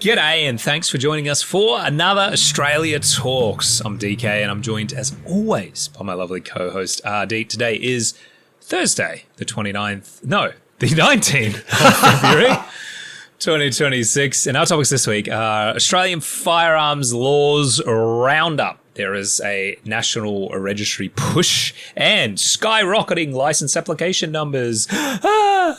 G'day and thanks for joining us for another Australia Talks. I'm DK and I'm joined as always by my lovely co-host Ardeet. Today is Thursday, the 19th of February 2026. And our topics this week are Australian firearms laws roundup. There is a national registry push and skyrocketing license application numbers.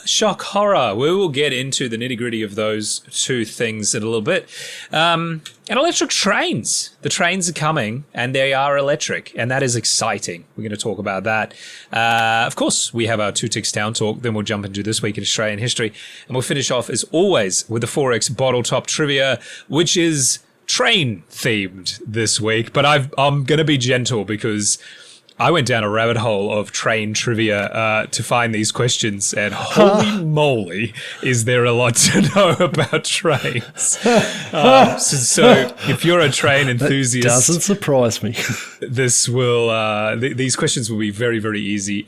Shock horror. We will get into the nitty gritty of those two things in a little bit. And electric trains. The trains are coming and they are electric and that is exciting. We're going to talk about that. Of course, we have our 2 Ticks Town Talk. Then we'll jump into This Week in Australian History. And we'll finish off as always with the 4X Bottle Top Trivia, which is train themed this week, but I'm going to be gentle because I went down a rabbit hole of train trivia to find these questions, and holy moly, is there a lot to know about trains. So if you're a train enthusiast, that doesn't surprise me. This will these questions will be very, very easy.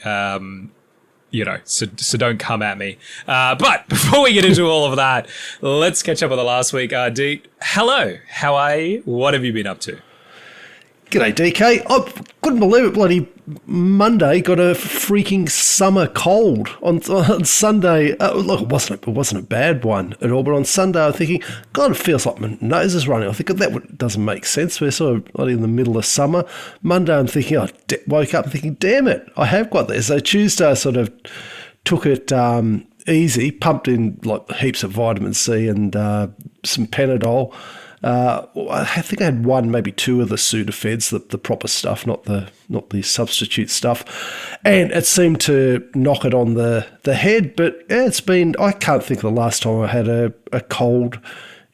So don't come at me. But before we get into all of that, let's catch up with the last week. Ardeet, hello. How are you? What have you been up to? G'day, DK. I couldn't believe it. Bloody Monday got a freaking summer cold on Sunday. Look, it wasn't a bad one at all. But on Sunday, I'm thinking, God, it feels like my nose is running. I think that doesn't make sense. We're sort of like in the middle of summer. Monday, I'm thinking, woke up and thinking, damn it, I have got this. So Tuesday, I sort of took it easy, pumped in like heaps of vitamin C and some Panadol. I think I had one, maybe two of the Sudafeds, the proper stuff, not the substitute stuff, and it seemed to knock it on the head. But yeah, I can't think of the last time I had a cold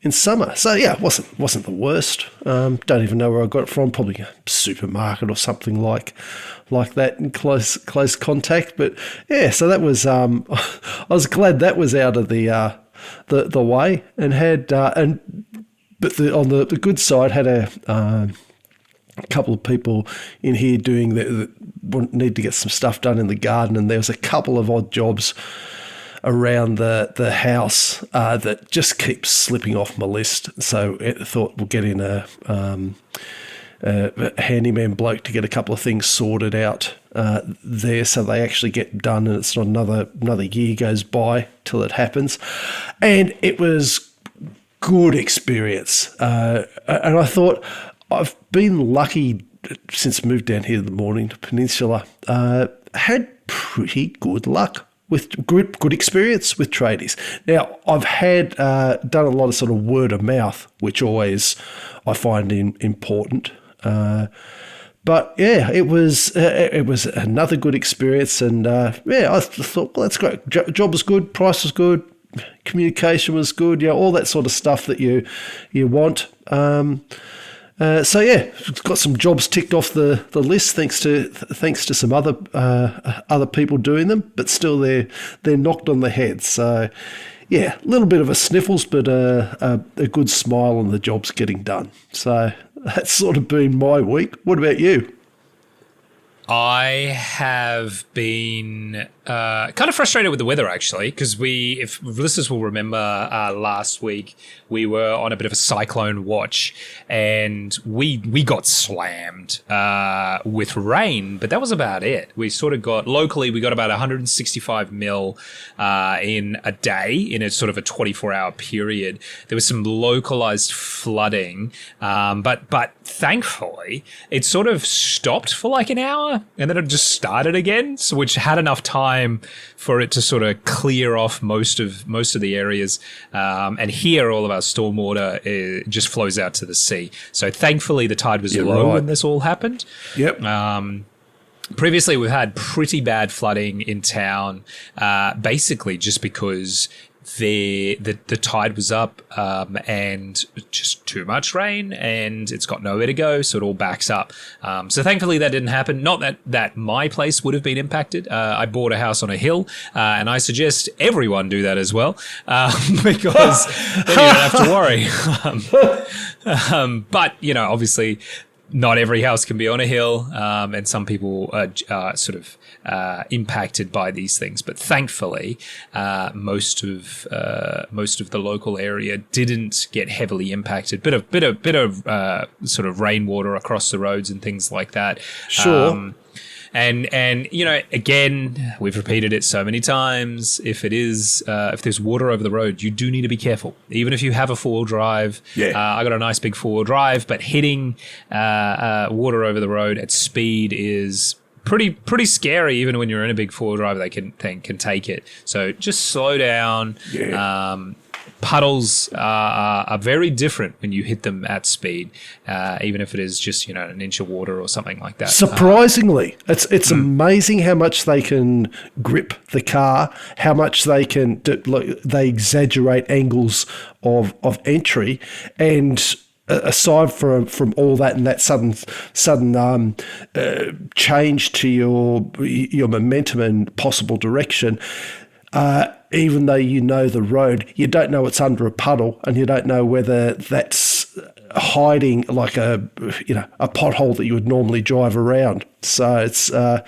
in summer. So yeah, it wasn't the worst. Don't even know where I got it from. Probably a supermarket or something like that in close contact. But yeah, so that was I was glad that was out of the way and had But on the good side, had a couple of people in here doing that need to get some stuff done in the garden, and there was a couple of odd jobs around the house that just keeps slipping off my list. So I thought we'll get in a handyman bloke to get a couple of things sorted out there, so they actually get done, and it's not another year goes by till it happens. And it was good experience. And I thought I've been lucky since I moved down here in the morning to Peninsula. Had pretty good luck with good experience with tradies. Now, I've had done a lot of sort of word of mouth, which always I find important. But yeah, it was another good experience, and I thought, well, that's great. Job was good, price was good, communication was good, all that sort of stuff that you want. So yeah, got some jobs ticked off the list thanks to some other people doing them, but still they're knocked on the head. So yeah, a little bit of a sniffles, but a good smile, and the job's getting done. So that's sort of been my week. What about you? I have been kind of frustrated with the weather, actually, because if listeners will remember last week, we were on a bit of a cyclone watch and we got slammed with rain, but that was about it. We sort of got, locally, we got about 165 mil in a day in a sort of a 24-hour period. There was some localized flooding, but thankfully, it sort of stopped for like an hour and then it just started again, so which had enough time for it to sort of clear off most of the areas. And here, all of our stormwater just flows out to the sea. So thankfully, the tide was low when this all happened. Yep. Previously, we've had pretty bad flooding in town, basically just because the tide was up and just too much rain, and it's got nowhere to go, so it all backs up. So thankfully that didn't happen. Not that my place would have been impacted. I bought a house on a hill, and I suggest everyone do that as well, because then you don't have to worry. But obviously, not every house can be on a hill, and some people are sort of impacted by these things. But thankfully, most of the local area didn't get heavily impacted. Bit of sort of rainwater across the roads and things like that. Sure. And you know, again, we've repeated it so many times. If there's water over the road, you do need to be careful. Even if you have a 4-wheel drive, I got a nice big 4-wheel drive, but hitting water over the road at speed is pretty scary. Even when you're in a big 4-wheel drive, they can take it. So just slow down. Puddles are very different when you hit them at speed, even if it is just, you know, an inch of water or something like that. Surprisingly, it's amazing how much they can grip the car, how much they can they exaggerate angles of entry, and aside from all that and that sudden change to your momentum and possible direction. Even though you know the road, you don't know it's under a puddle, and you don't know whether that's hiding like a pothole that you would normally drive around. So it's I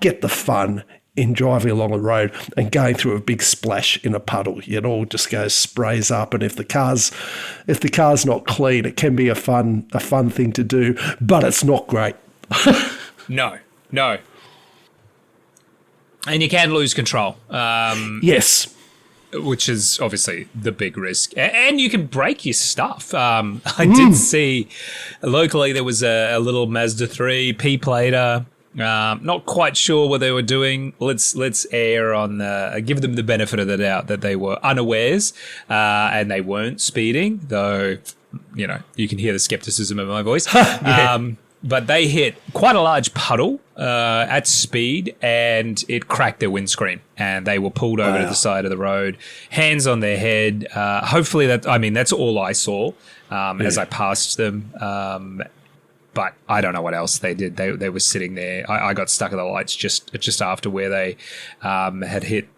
get the fun in driving along a road and going through a big splash in a puddle. It all just goes sprays up, and if the car's not clean, it can be a fun thing to do, but it's not great. No. And you can lose control. Yes. Which is obviously the big risk. And you can break your stuff. I did see locally there was a little Mazda 3 P-plater. Not quite sure what they were doing. Let's err on give them the benefit of the doubt that they were unawares and they weren't speeding, though, you know, you can hear the skepticism in my voice. But they hit quite a large puddle at speed, and it cracked their windscreen, and they were pulled over to the side of the road, hands on their head. Hopefully that's all I saw as I passed them. But I don't know what else they did. They were sitting there. I got stuck at the lights just after where they had hit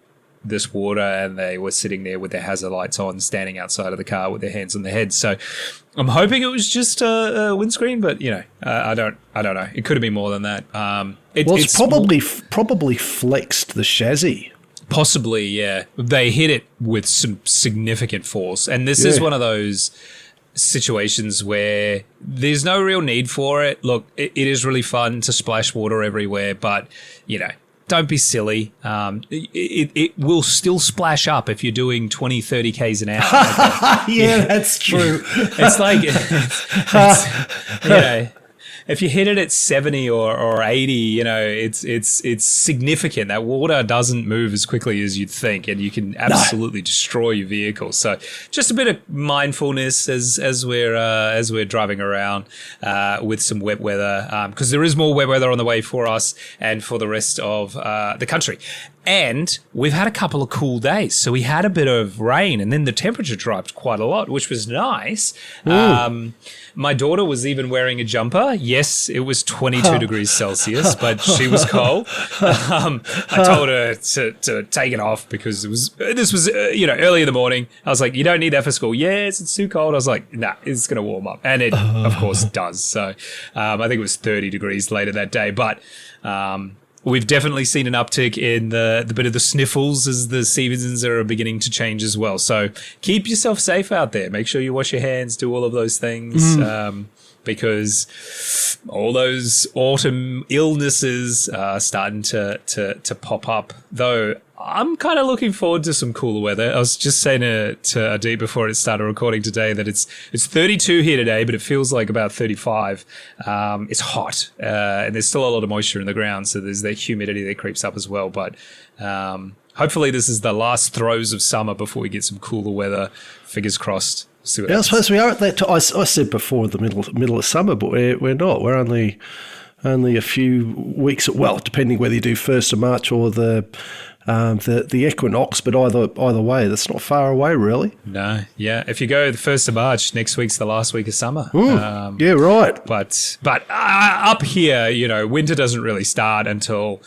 this water, and they were sitting there with their hazard lights on, standing outside of the car with their hands on their heads. So I'm hoping it was just a windscreen, but you know, I don't know. It could have been more than that. It's probably flexed the chassis. Possibly, yeah. They hit it with some significant force, and this is one of those situations where there's no real need for it. Look, it is really fun to splash water everywhere, but you know, don't be silly. It will still splash up if you're doing 20, 30 Ks an hour. Yeah, that's true. It's like, you know, if you hit it at 70 or 80, you know, it's significant. That water doesn't move as quickly as you'd think, and you can absolutely destroy your vehicle. So just a bit of mindfulness as we're driving around with some wet weather, because there is more wet weather on the way for us and for the rest of the country. And we've had a couple of cool days. So we had a bit of rain, and then the temperature dropped quite a lot, which was nice. My daughter was even wearing a jumper. Yes, it was 22 degrees Celsius, but she was cold. I told her to take it off because this was early in the morning. I was like, you don't need that for school. Yes, it's too cold. I was like, nah, it's going to warm up. And it, of course, does. So I think it was 30 degrees later that day. But we've definitely seen an uptick in the bit of the sniffles as the seasons are beginning to change as well. So keep yourself safe out there. Make sure you wash your hands, do all of those things, because all those autumn illnesses are starting to pop up. Though I'm kind of looking forward to some cooler weather. I was just saying to Ardeet before it started recording today that it's 32 here today, but it feels like about 35. It's hot, and there's still a lot of moisture in the ground, so there's that humidity that creeps up as well. But hopefully this is the last throes of summer before we get some cooler weather. Fingers crossed. I suppose we are at that. I said before the middle of summer, but we're not. We're only a few weeks. Well, depending whether you do 1st of March or the equinox, but either way, that's not far away, really. No, yeah. If you go the 1st of March, next week's the last week of summer. Yeah, right. But up here, you know, winter doesn't really start until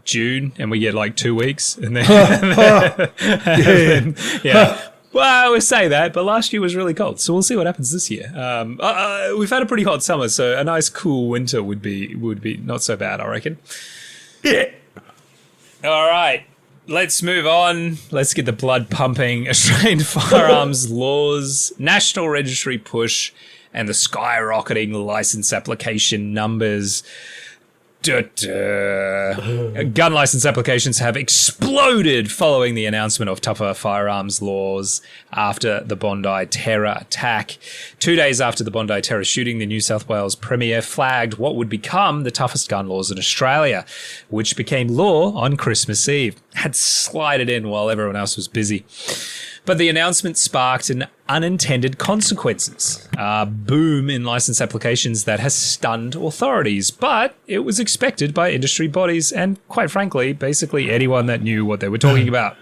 June, and we get like 2 weeks, and then Well, we say that, but last year was really cold, so we'll see what happens this year. We've had a pretty hot summer, so a nice cool winter would be not so bad, I reckon. Yeah. All right, let's move on. Let's get the blood pumping. Australian firearms laws, national registry push, and the skyrocketing license application numbers. Gun license applications have exploded following the announcement of tougher firearms laws after the Bondi terror attack. 2 days after the Bondi terror shooting, the New South Wales Premier flagged what would become the toughest gun laws in Australia, which became law on Christmas Eve. Had slided in while everyone else was busy. But the announcement sparked an unintended consequences. A boom in license applications that has stunned authorities, but it was expected by industry bodies and, quite frankly, basically anyone that knew what they were talking about.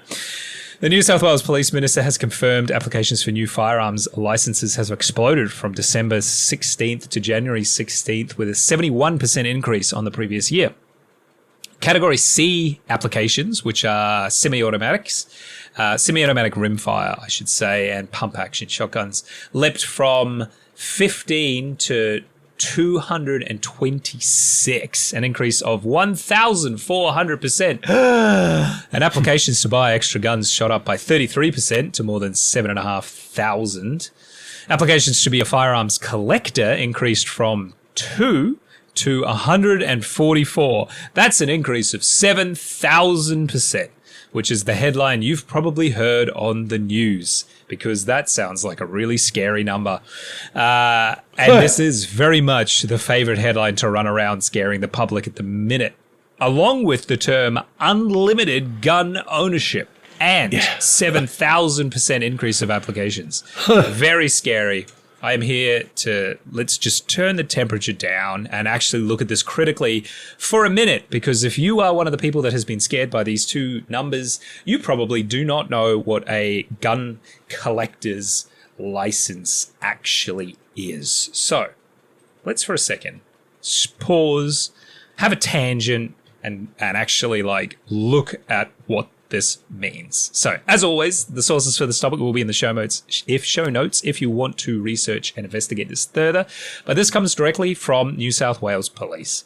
The New South Wales Police Minister has confirmed applications for new firearms licenses has exploded from December 16th to January 16th with a 71% increase on the previous year. Category C applications, which are semi-automatics, semi-automatic rimfire, I should say, and pump-action shotguns, leapt from 15 to 226, an increase of 1,400%. And applications to buy extra guns shot up by 33% to more than 7,500. Applications to be a firearms collector increased from 2 to 144. That's an increase of 7,000%, which is the headline you've probably heard on the news, because that sounds like a really scary number. And this is very much the favorite headline to run around scaring the public at the minute, along with the term unlimited gun ownership and 7,000% increase of applications. Very scary. I am here to, let's just turn the temperature down and actually look at this critically for a minute, because if you are one of the people that has been scared by these two numbers, you probably do not know what a gun collector's license actually is. So let's for a second pause, have a tangent, and actually look at what this means. So, as always, the sources for this topic will be in the show notes if you want to research and investigate this further. But this comes directly from New South Wales Police.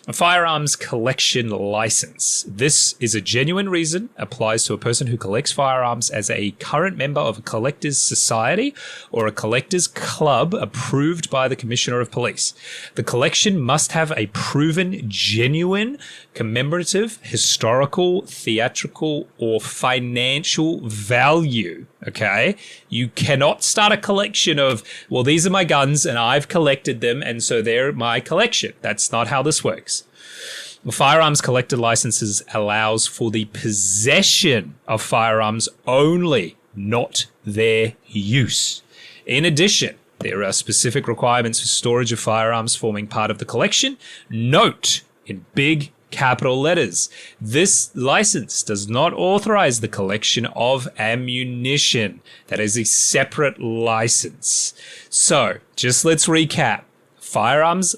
A firearms collection license. This is a genuine reason, applies to a person who collects firearms as a current member of a collectors society or a collectors club approved by the Commissioner of Police. The collection must have a proven, genuine, commemorative, historical, theatrical, or financial value. Okay? You cannot start a collection of, well, these are my guns and I've collected them and so they're my collection. That's not how this works. The firearms collector licenses allows for the possession of firearms only, not their use. In addition, there are specific requirements for storage of firearms forming part of the collection. Note in big capital letters, this license does not authorize the collection of ammunition. That is a separate license. So, just let's recap. Firearms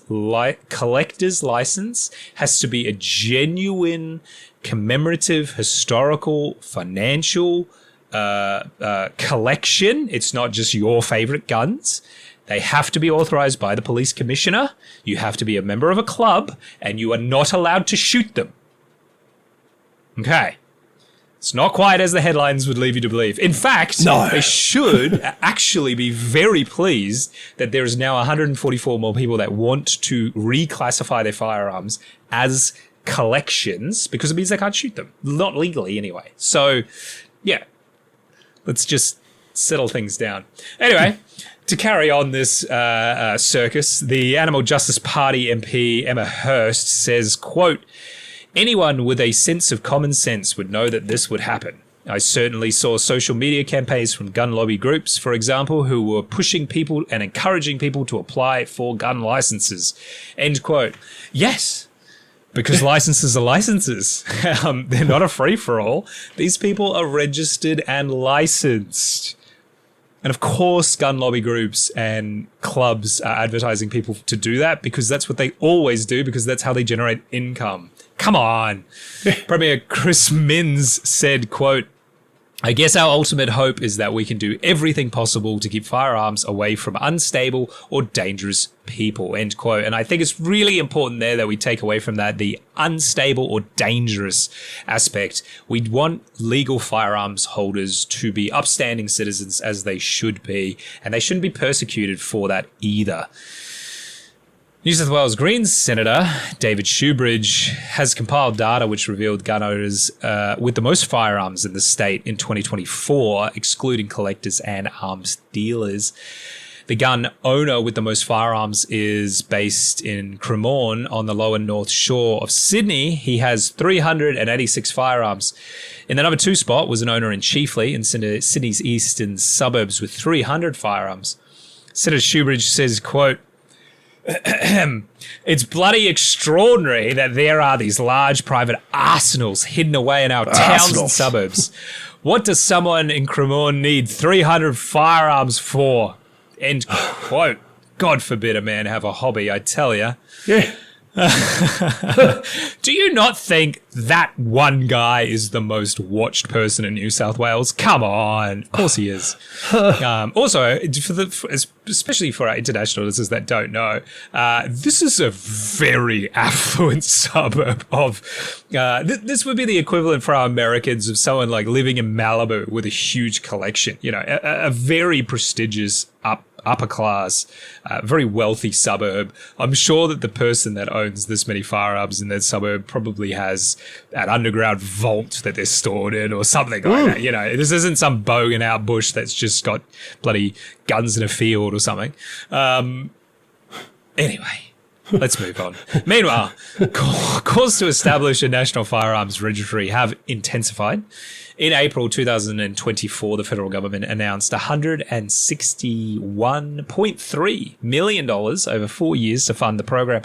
collector's license has to be a genuine, commemorative, historical, financial collection. It's not just your favorite guns. They have to be authorized by the police commissioner. You have to be a member of a club, and you are not allowed to shoot them. Okay. It's not quite as the headlines would leave you to believe. In fact, they should actually be very pleased that there is now 144 more people that want to reclassify their firearms as collections, because it means they can't shoot them. Not legally, anyway. So, yeah. Let's just settle things down. Anyway, to carry on this circus, the Animal Justice Party MP Emma Hurst says, quote, "Anyone with a sense of common sense would know that this would happen. I certainly saw social media campaigns from gun lobby groups, for example, who were pushing people and encouraging people to apply for gun licenses." End quote. Yes, because licenses are licenses. They're not a free-for-all. These people are registered and licensed. And of course, gun lobby groups and clubs are advertising people to do that because that's what they always do, because that's how they generate income. Come on. Premier Chris Minns said, quote, I guess our ultimate hope is that we can do everything possible to keep firearms away from unstable or dangerous people, end quote. And I think it's really important there that we take away from that the unstable or dangerous aspect. We want legal firearms holders to be upstanding citizens as they should be, and they shouldn't be persecuted for that either. New South Wales Greens Senator David Shoebridge has compiled data which revealed gun owners with the most firearms in the state in 2024, excluding collectors and arms dealers. The gun owner with the most firearms is based in Cremorne on the lower north shore of Sydney. He has 386 firearms. In the number 2 spot was an owner in Chiefly in Sydney's eastern suburbs with 300 firearms. Senator Shoebridge says, quote, "It's bloody extraordinary that there are these large private arsenals hidden away in our towns and suburbs. What does someone in Cremorne need 300 firearms for?" End quote. God forbid a man have a hobby, I tell you. Yeah. Do you not think that one guy is the most watched person in New South Wales? Come on. Of course he is. Also, especially for our international listeners that don't know, this is a very affluent suburb of... this would be the equivalent for our Americans of someone like living in Malibu with a huge collection. You know, a very prestigious upper class, very wealthy suburb. I'm sure that the person that owns this many firearms in that suburb probably has an underground vault that they're stored in or something like that. You know, this isn't some bogan out bush that's just got bloody guns in a field or something. Anyway, let's move on. Meanwhile, calls to establish a national firearms registry have intensified. In April 2024, the federal government announced $161.3 million over 4 years to fund the program,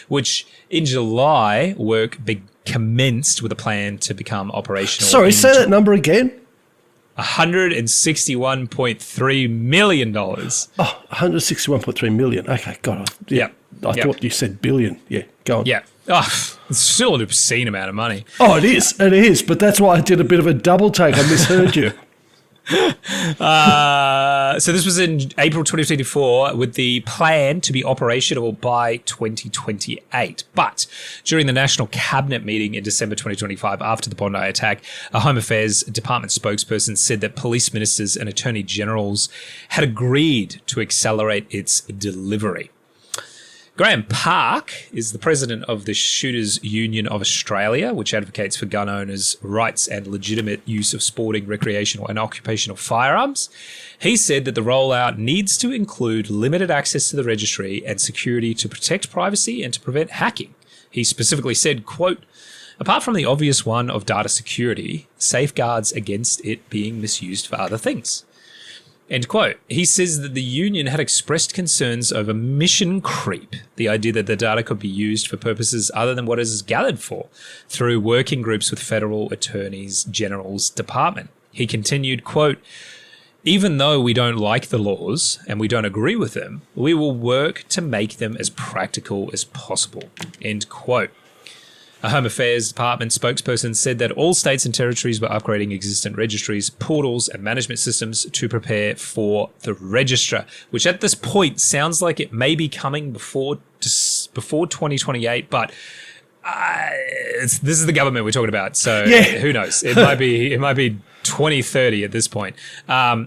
which in July work commenced with a plan to become operational. Sorry, say that number again. $161.3 million. Oh, 161.3 million. Okay, God. I thought you said billion. Yeah, go on. Yeah. Oh, it's still an obscene amount of money. Oh, it is. It is. But that's why I did a bit of a double take. I misheard you. So this was in April 2024 with the plan to be operational by 2028. But during the National Cabinet meeting in December 2025, after the Bondi attack, a Home Affairs Department spokesperson said that police ministers and attorney generals had agreed to accelerate its delivery. Graham Park is the president of the Shooters Union of Australia, which advocates for gun owners' rights and legitimate use of sporting, recreational and occupational firearms. He said that the rollout needs to include limited access to the registry and security to protect privacy and to prevent hacking. He specifically said, quote, "Apart from the obvious one of data security, safeguards against it being misused for other things." End quote. He says that the union had expressed concerns over mission creep, the idea that the data could be used for purposes other than what it is gathered for, through working groups with Federal Attorneys General's Department. He continued, quote, "Even though we don't like the laws and we don't agree with them, we will work to make them as practical as possible." End quote. A Home Affairs Department spokesperson said that all states and territories were upgrading existing registries, portals, and management systems to prepare for the register, which at this point sounds like it may be coming before 2028, but this is the government we're talking about, so who knows? It might be 2030 at this point.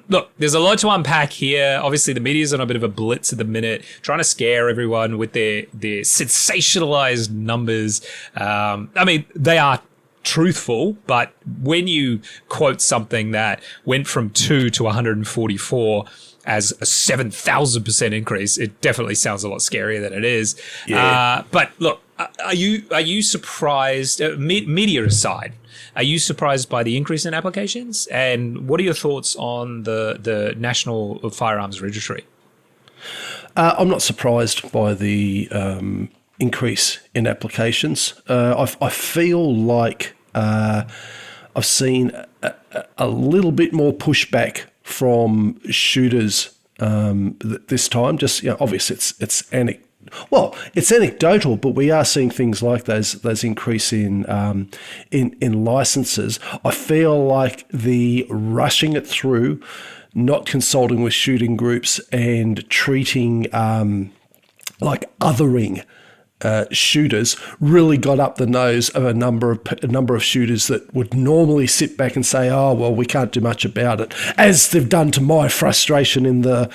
Look, there's a lot to unpack here. Obviously, the media's on a bit of a blitz at the minute, trying to scare everyone with their sensationalized numbers. I mean, they are truthful, but when you quote something that went from 2 to 144 as a 7,000% increase, it definitely sounds a lot scarier than it is. Yeah. But look, are you surprised, media aside, are you surprised by the increase in applications? And what are your thoughts on the National Firearms Registry? I'm not surprised by the increase in applications. I feel like I've seen a little bit more pushback from shooters this time. Just, obviously it's well, it's anecdotal, but we are seeing things like those increase in licenses. I feel like the rushing it through, not consulting with shooting groups and treating like othering shooters really got up the nose of a number of shooters that would normally sit back and say, "Oh well, we can't do much about it," as they've done to my frustration in the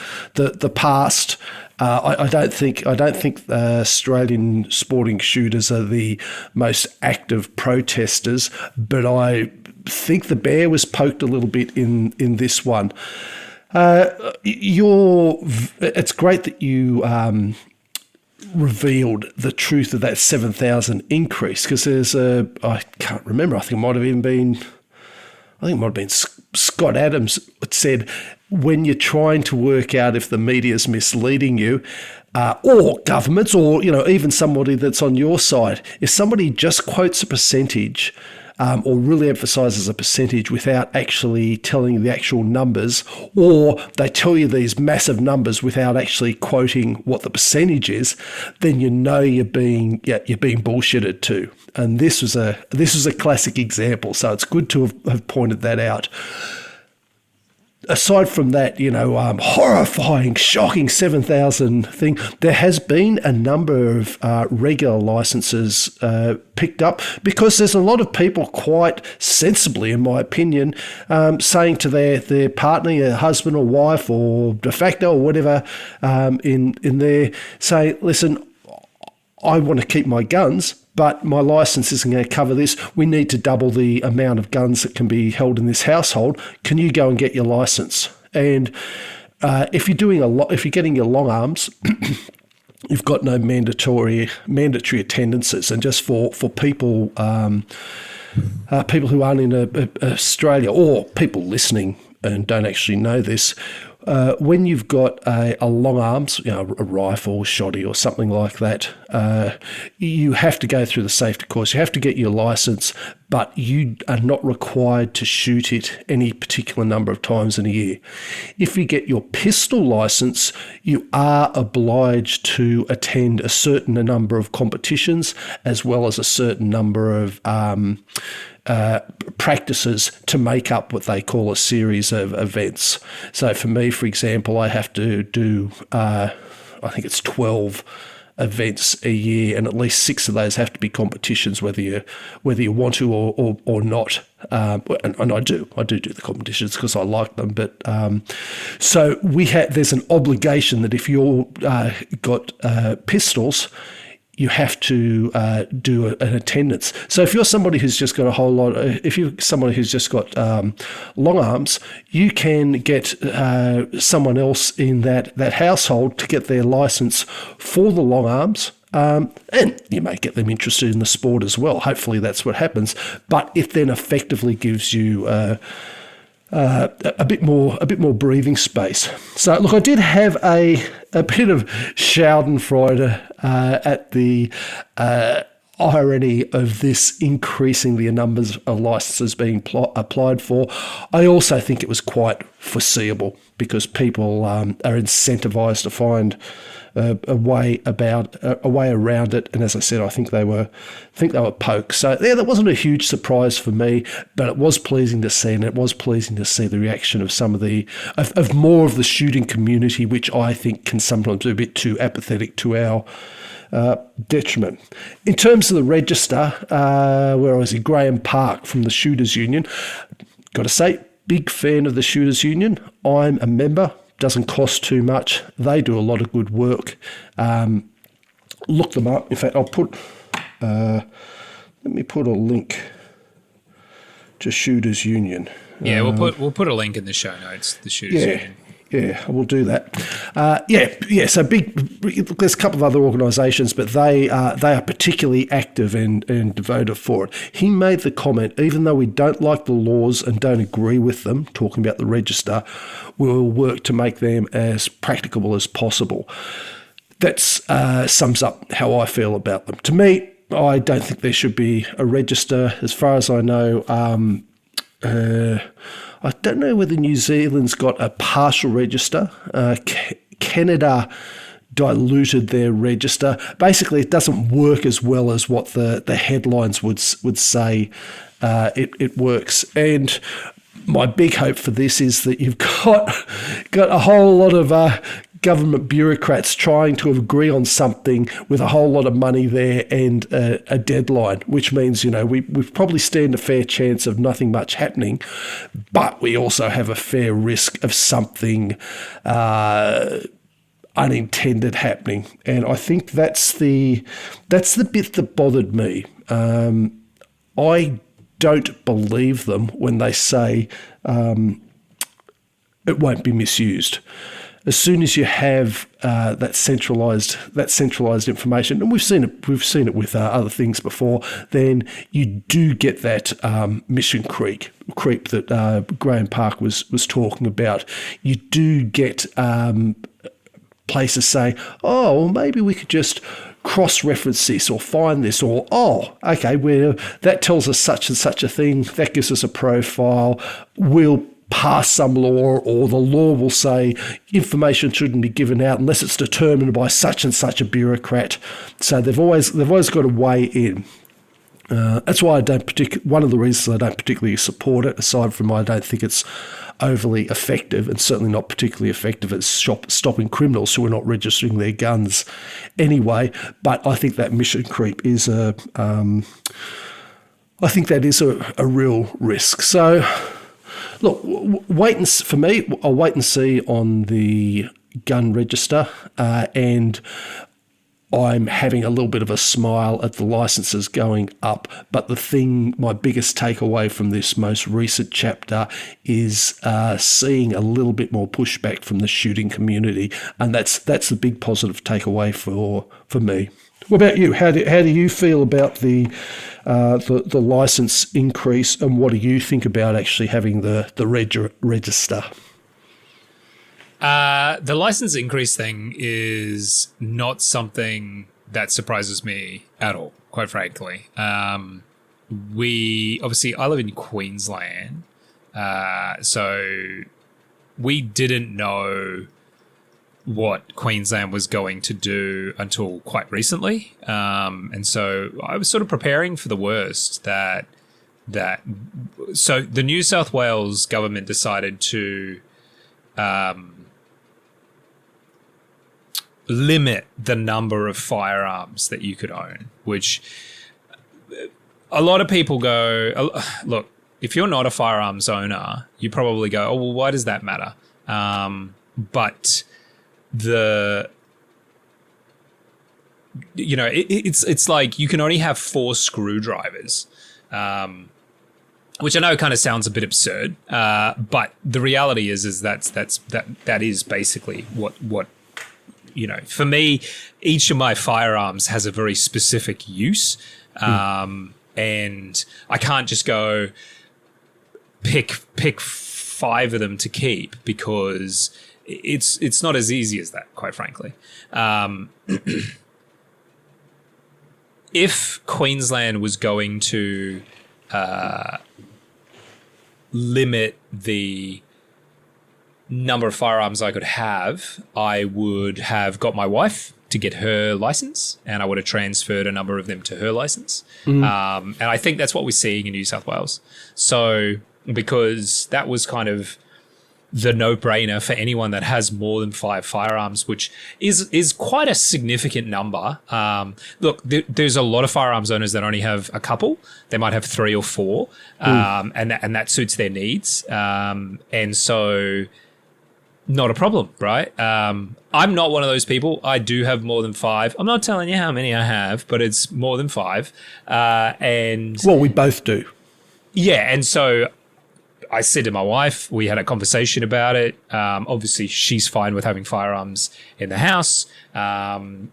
past. I don't think Australian sporting shooters are the most active protesters, but I think the bear was poked a little bit in this one. It's great that you revealed the truth of that 7,000 increase, because there's I can't remember, I think it might have been Scott Adams said, when you're trying to work out if the media's misleading you, or governments, or even somebody that's on your side, if somebody just quotes a percentage or really emphasises a percentage without actually telling the actual numbers, or they tell you these massive numbers without actually quoting what the percentage is, then you're being bullshitted too. And this was a classic example, so it's good to have pointed that out. Aside from that, horrifying, shocking 7,000 thing, there has been a number of regular licenses picked up, because there's a lot of people quite sensibly, in my opinion, saying to their partner, their husband or wife or de facto or whatever, in there, say, listen, I want to keep my guns, but my license isn't going to cover this. We need to double the amount of guns that can be held in this household. Can you go and get your license? And if you're getting your long arms, you've got no mandatory attendances. And just for people who aren't in Australia, or people listening and don't actually know this, when you've got a long arms, a rifle, shoddy or something like that, you have to go through the safety course. You have to get your license, but you are not required to shoot it any particular number of times in a year. If you get your pistol license, you are obliged to attend a certain number of competitions, as well as a certain number of practices to make up what they call a series of events. So for me, for example, I have to do, I think it's 12 events a year, and at least 6 of those have to be competitions, whether you want to or not. And I do the competitions because I like them. But so there's an obligation that if you're got pistols, you have to do an attendance. So if you're somebody who's just got long arms, you can get someone else in that household to get their license for the long arms. And you may get them interested in the sport as well. Hopefully that's what happens. But it then effectively gives you a bit more breathing space. So look, I did have a bit of Schadenfreude at the irony of this increasing the numbers of licenses being applied for. I also think it was quite foreseeable, because people are incentivized to find a way around it, and as I said, I think they were poked. So yeah, that wasn't a huge surprise for me, but it was pleasing to see, and it was pleasing to see the reaction of some of of more of the shooting community, which I think can sometimes be a bit too apathetic to our detriment. In terms of the register, where I was in Graham Park from the Shooters Union, got to say, big fan of the Shooters Union. I'm a member. Doesn't cost too much. They do a lot of good work. Look them up. In fact, I'll put. Let me put a link to Shooters Union. Yeah, we'll put a link in the show notes. The Shooters Union. Yeah, I will do that. So big. There's a couple of other organisations, but they are particularly active and devoted for it. He made the comment, even though we don't like the laws and don't agree with them, talking about the register, we'll work to make them as practicable as possible. That sums up how I feel about them. To me, I don't think there should be a register. As far as I know, I don't know whether New Zealand's got a partial register. Canada diluted their register. Basically, it doesn't work as well as what the headlines would say it works. And my big hope for this is that you've got a whole lot of government bureaucrats trying to agree on something with a whole lot of money there and a deadline, which means, we probably stand a fair chance of nothing much happening, but we also have a fair risk of something unintended happening. And I think that's the bit that bothered me. I don't believe them when they say it won't be misused. As soon as you have that centralized information, and we've seen it with other things before, then you do get that mission creep that Graham Park was talking about. You do get places saying, oh, well, maybe we could just cross-reference this or find this, or, oh, okay, that tells us such and such a thing, that gives us a profile, we'll pass some law, or the law will say information shouldn't be given out unless it's determined by such and such a bureaucrat. So they've always got a way in. That's why one of the reasons I don't particularly support it, aside from I don't think it's overly effective, and certainly not particularly effective at stopping criminals who are not registering their guns anyway. But I think that mission creep is a real risk. So, look, for me, I'll wait and see on the gun register, and I'm having a little bit of a smile at the licenses going up. But my biggest takeaway from this most recent chapter is seeing a little bit more pushback from the shooting community, and that's the big positive takeaway for me. What about you? How do you feel about the license increase, and what do you think about actually having the register? The license increase thing is not something that surprises me at all, quite frankly. I live in Queensland, so we didn't know what Queensland was going to do until quite recently. And so I was sort of preparing for the worst so the New South Wales government decided to limit the number of firearms that you could own, which a lot of people go, look, if you're not a firearms owner, you probably go, oh, well, why does that matter? But it's like you can only have 4 screwdrivers, which I know kind of sounds a bit absurd, but the reality is that is basically what for me, each of my firearms has a very specific use, and I can't just go pick 5 of them to keep, because it's not as easy as that, quite frankly. If Queensland was going to limit the number of firearms I could have, I would have got my wife to get her license, and I would have transferred a number of them to her license. And I think that's what we're seeing in New South Wales. So, because that was kind of the no-brainer for anyone that has more than 5 firearms, which is quite a significant number. Look, there's a lot of firearms owners that only have a couple. They might have 3 or 4, and that suits their needs. And so, not a problem, right? I'm not one of those people. I do have more than 5. I'm not telling you how many I have, but it's more than 5. Well, we both do. Yeah, and so I said to my wife, we had a conversation about it. Obviously, she's fine with having firearms in the house.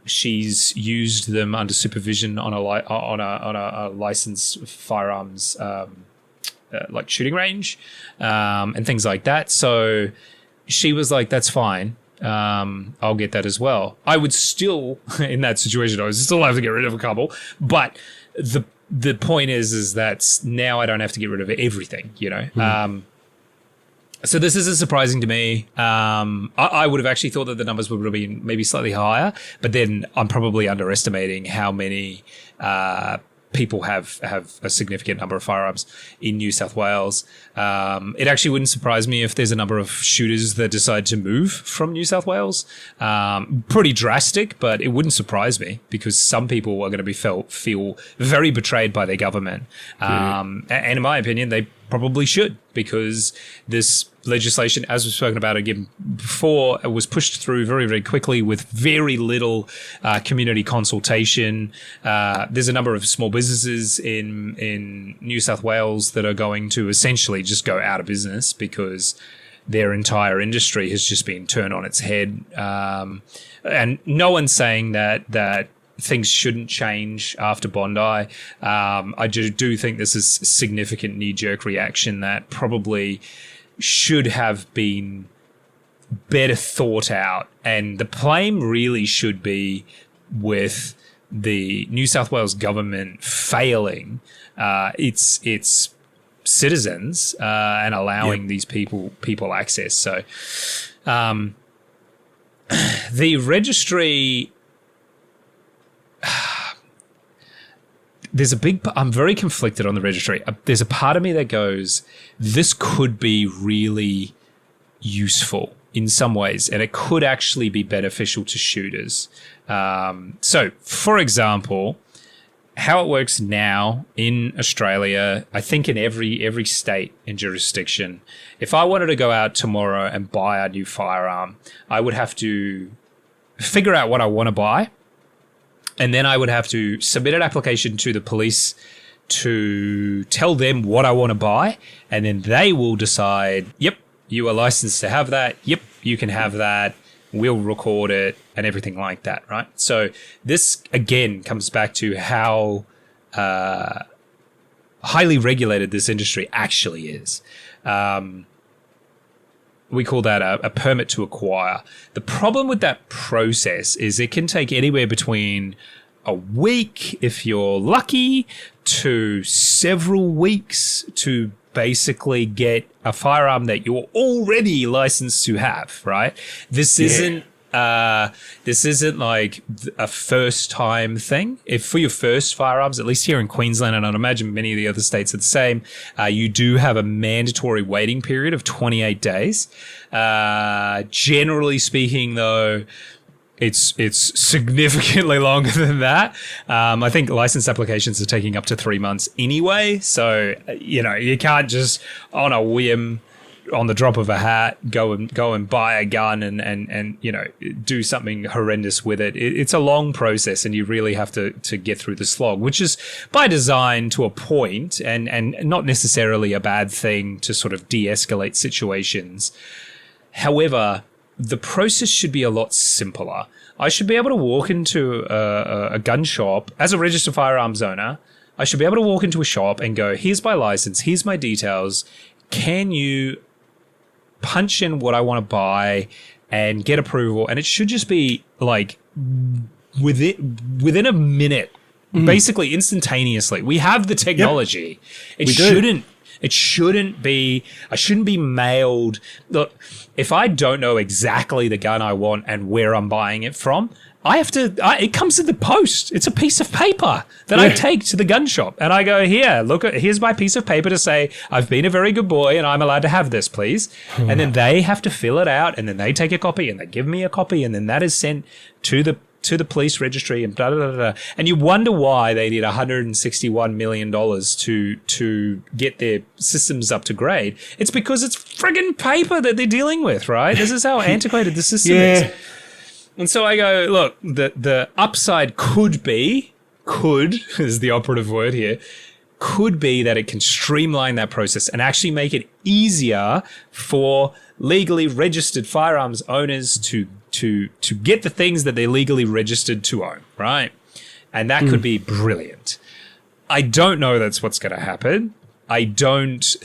She's used them under supervision on a licensed firearms like shooting range and things like that. So she was like, "That's fine. I'll get that as well." I would still, in that situation, I would still have to get rid of a couple, but the point is that now I don't have to get rid of everything, So this isn't surprising to me. I would have actually thought that the numbers would have been maybe slightly higher, but then I'm probably underestimating how many people have a significant number of firearms in New South Wales. It actually wouldn't surprise me if there's a number of shooters that decide to move from New South Wales. Pretty drastic, but it wouldn't surprise me because some people are going to feel very betrayed by their government. And in my opinion, they probably should, because this legislation, as we've spoken about again before, was pushed through very, very quickly with very little community consultation. There's a number of small businesses in New South Wales that are going to essentially just go out of business because their entire industry has just been turned on its head. And no one's saying that things shouldn't change after Bondi. I do think this is significant knee-jerk reaction that probably should have been better thought out. And the blame really should be with the New South Wales government failing its citizens and allowing these people access. So the registry... I'm very conflicted on the registry. There's a part of me that goes, this could be really useful in some ways, and it could actually be beneficial to shooters. So, for example, how it works now in Australia, I think in every state and jurisdiction, if I wanted to go out tomorrow and buy a new firearm, I would have to figure out what I want to buy. And then I would have to submit an application to the police to tell them what I want to buy. And then they will decide, yep, you are licensed to have that. Yep, you can have that. We'll record it and everything like that, right? So this, again, comes back to how highly regulated this industry actually is. We call that a permit to acquire. The problem with that process is it can take anywhere between a week, if you're lucky, to several weeks to basically get a firearm that you're already licensed to have, right? This isn't like a first time thing. If for your first firearms, at least here in Queensland, and I'd imagine many of the other states are the same, you do have a mandatory waiting period of 28 days. Generally speaking, though, it's significantly longer than that. I think license applications are taking up to 3 months anyway. So, you can't just on a whim, on the drop of a hat, go and buy a gun and do something horrendous with it. It's a long process, and you really have to get through the slog, which is by design to a point, and not necessarily a bad thing to sort of de-escalate situations. However, the process should be a lot simpler. I should be able to walk into a gun shop as a registered firearms owner. I should be able to walk into a shop and go, here's my license, here's my details. Can you punch in what I want to buy and get approval? And it should just be like within a minute, basically instantaneously. We have the technology. Yep. I shouldn't be mailed. Look, if I don't know exactly the gun I want and where I'm buying it from, it comes in the post. It's a piece of paper that I take to the gun shop, and I go, here's my piece of paper to say I've been a very good boy and I'm allowed to have this, please. And then they have to fill it out, and then they take a copy and they give me a copy, and then that is sent to the police registry and blah, blah, blah, blah. And you wonder why they need $161 million to get their systems up to grade. It's because it's friggin' paper that they're dealing with, right? This is how antiquated the system is. And so I go, look, the upside could is the operative word here, could be that it can streamline that process and actually make it easier for legally registered firearms owners to get the things that they're legally registered to own, right? And that could be brilliant. I don't know that's what's going to happen. I don't.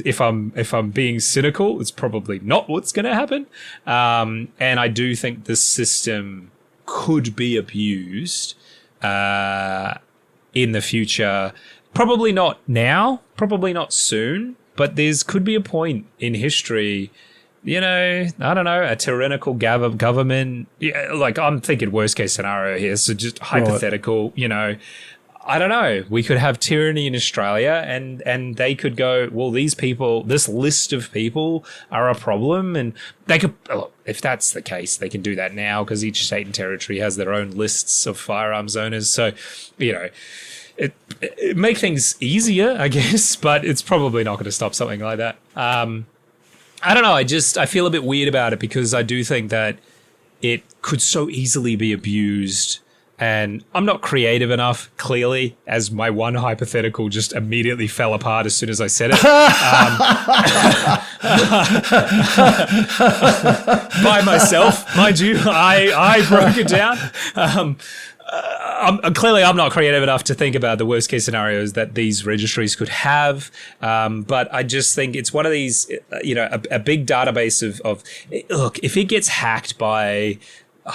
If I'm being cynical, it's probably not what's going to happen. And I do think this system could be abused in the future. Probably not now. Probably not soon. but could be a point in history, you know, I don't know, a tyrannical government. Yeah, like I'm thinking worst case scenario here, so just hypothetical, you know. I don't know. We could have tyranny in Australia and they could go, well, these people, this list of people are a problem. And they could, if that's the case, they can do that now because each state and territory has their own lists of firearms owners. So, you know, it make things easier, I guess, but it's probably not going to stop something like that. I don't know. I feel a bit weird about it because I do think that it could so easily be abused. And I'm not creative enough, clearly, as my one hypothetical just immediately fell apart as soon as I said it. By myself, mind you, I broke it down. I'm not creative enough to think about the worst case scenarios that these registries could have. But I just think it's one of these, you know, a big database of look, if it gets hacked by,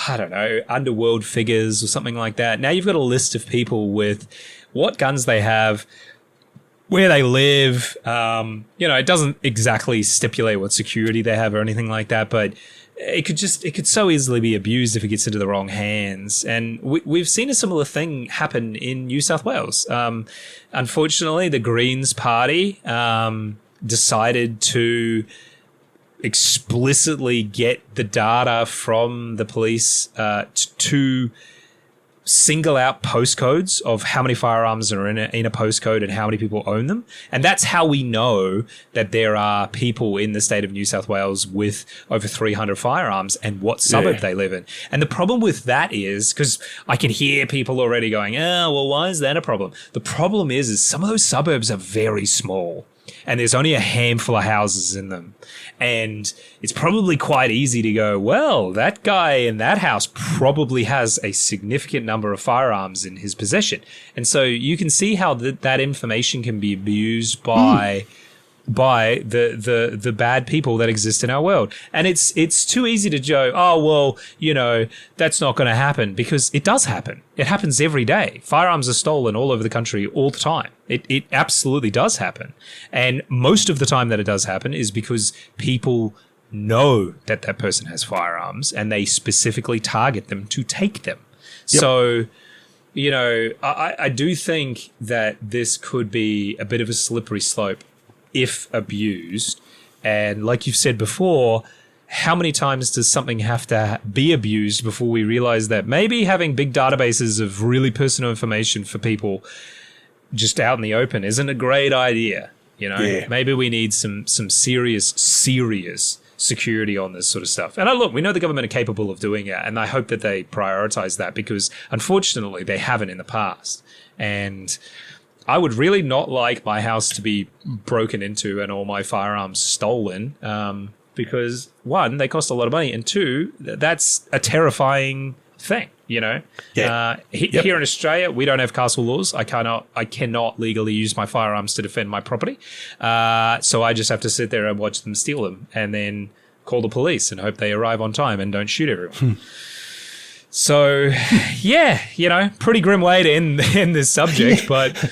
I don't know, underworld figures or something like that. Now you've got a list of people with what guns they have, where they live. You know, it doesn't exactly stipulate what security they have or anything like that, but it could so easily be abused if it gets into the wrong hands. And we've seen a similar thing happen in New South Wales. Unfortunately, the Greens Party decided to explicitly get the data from the police to single out postcodes of how many firearms are in a postcode and how many people own them. And that's how we know that there are people in the state of New South Wales with over 300 firearms and what suburb they live in. And the problem with that is, because I can hear people already going, well, why is that a problem? The problem is some of those suburbs are very small. And there's only a handful of houses in them. And it's probably quite easy to go, well, that guy in that house probably has a significant number of firearms in his possession. And so you can see how that information can be abused by the bad people that exist in our world. And it's too easy to go, oh, well, you know, that's not going to happen, because it does happen. It happens every day. Firearms are stolen all over the country all the time. It absolutely does happen. And most of the time that it does happen is because people know that person has firearms and they specifically target them to take them. Yep. So, you know, I do think that this could be a bit of a slippery slope if abused. And like you've said before, how many times does something have to be abused before we realize that maybe having big databases of really personal information for people just out in the open isn't a great idea? You know, maybe we need some serious security on this sort of stuff. And look, we know the government are capable of doing it, and I hope that they prioritize that, because unfortunately they haven't in the past. And I would really not like my house to be broken into and all my firearms stolen, because one, they cost a lot of money, and two, that's a terrifying thing, you know? Here in Australia, we don't have castle laws. I cannot legally use my firearms to defend my property. So I just have to sit there and watch them steal them and then call the police and hope they arrive on time and don't shoot everyone. So, yeah, you know, pretty grim way to end this subject, but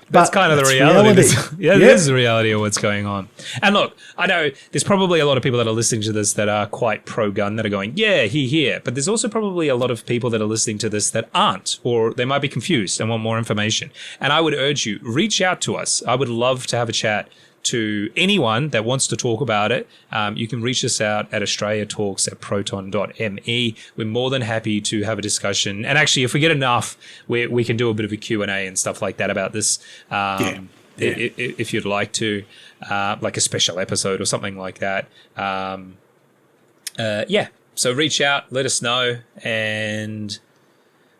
that's kind of the reality. It is the reality of what's going on. And look, I know there's probably a lot of people that are listening to this that are quite pro-gun that are going, yeah, here. But there's also probably a lot of people that are listening to this that aren't, or they might be confused and want more information. And I would urge you, reach out to us. I would love to have a chat to anyone that wants to talk about it. You can reach us out at australiatalks@proton.me. We're more than happy to have a discussion. And actually, if we get enough, we can do a bit of a Q&A and stuff like that about this. If you'd like to, like a special episode or something like that. So reach out, let us know, and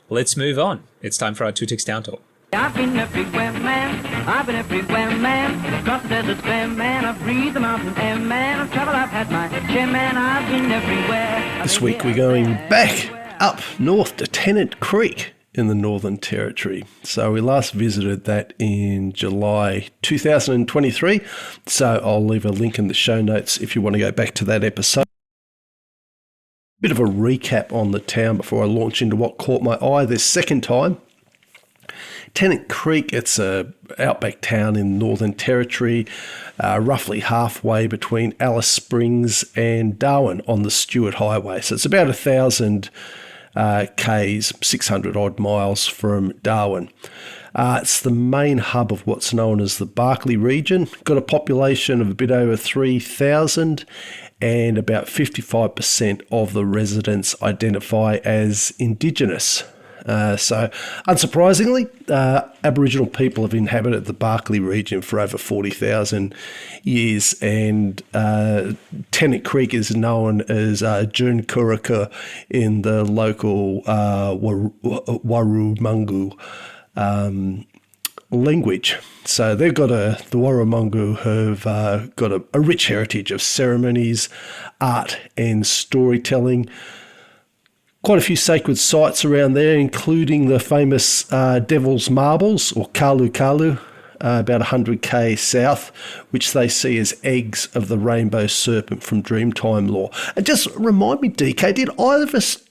let's move on. It's time for our 2 Ticks Down Talk. I've been everywhere, man. I've been everywhere, man. Across the desert, fair man. I've breathed the mountain air, man. I've traveled, I've had my share, man. I've been everywhere. This week we're going back up north to Tennant Creek in the Northern Territory. So we last visited that in July 2023. So I'll leave a link in the show notes if you want to go back to that episode. Bit of a recap on the town before I launch into what caught my eye this second time. Tennant Creek, it's a outback town in Northern Territory, roughly halfway between Alice Springs and Darwin on the Stuart Highway. So it's about 1,000 k's, 600 odd miles from Darwin. It's the main hub of what's known as the Barkly region. Got a population of a bit over 3,000, and about 55% of the residents identify as Indigenous. So, unsurprisingly, Aboriginal people have inhabited the Barkly region for over 40,000 years, and Tennant Creek is known as Jernkurraka in the local Warrumungu language. So they've got the Warrumungu have got a rich heritage of ceremonies, art and storytelling. Quite a few sacred sites around there, including the famous Devil's Marbles, or Kalu Kalu, about 100k south, which they see as eggs of the rainbow serpent from Dreamtime lore. And just remind me, DK, did either of us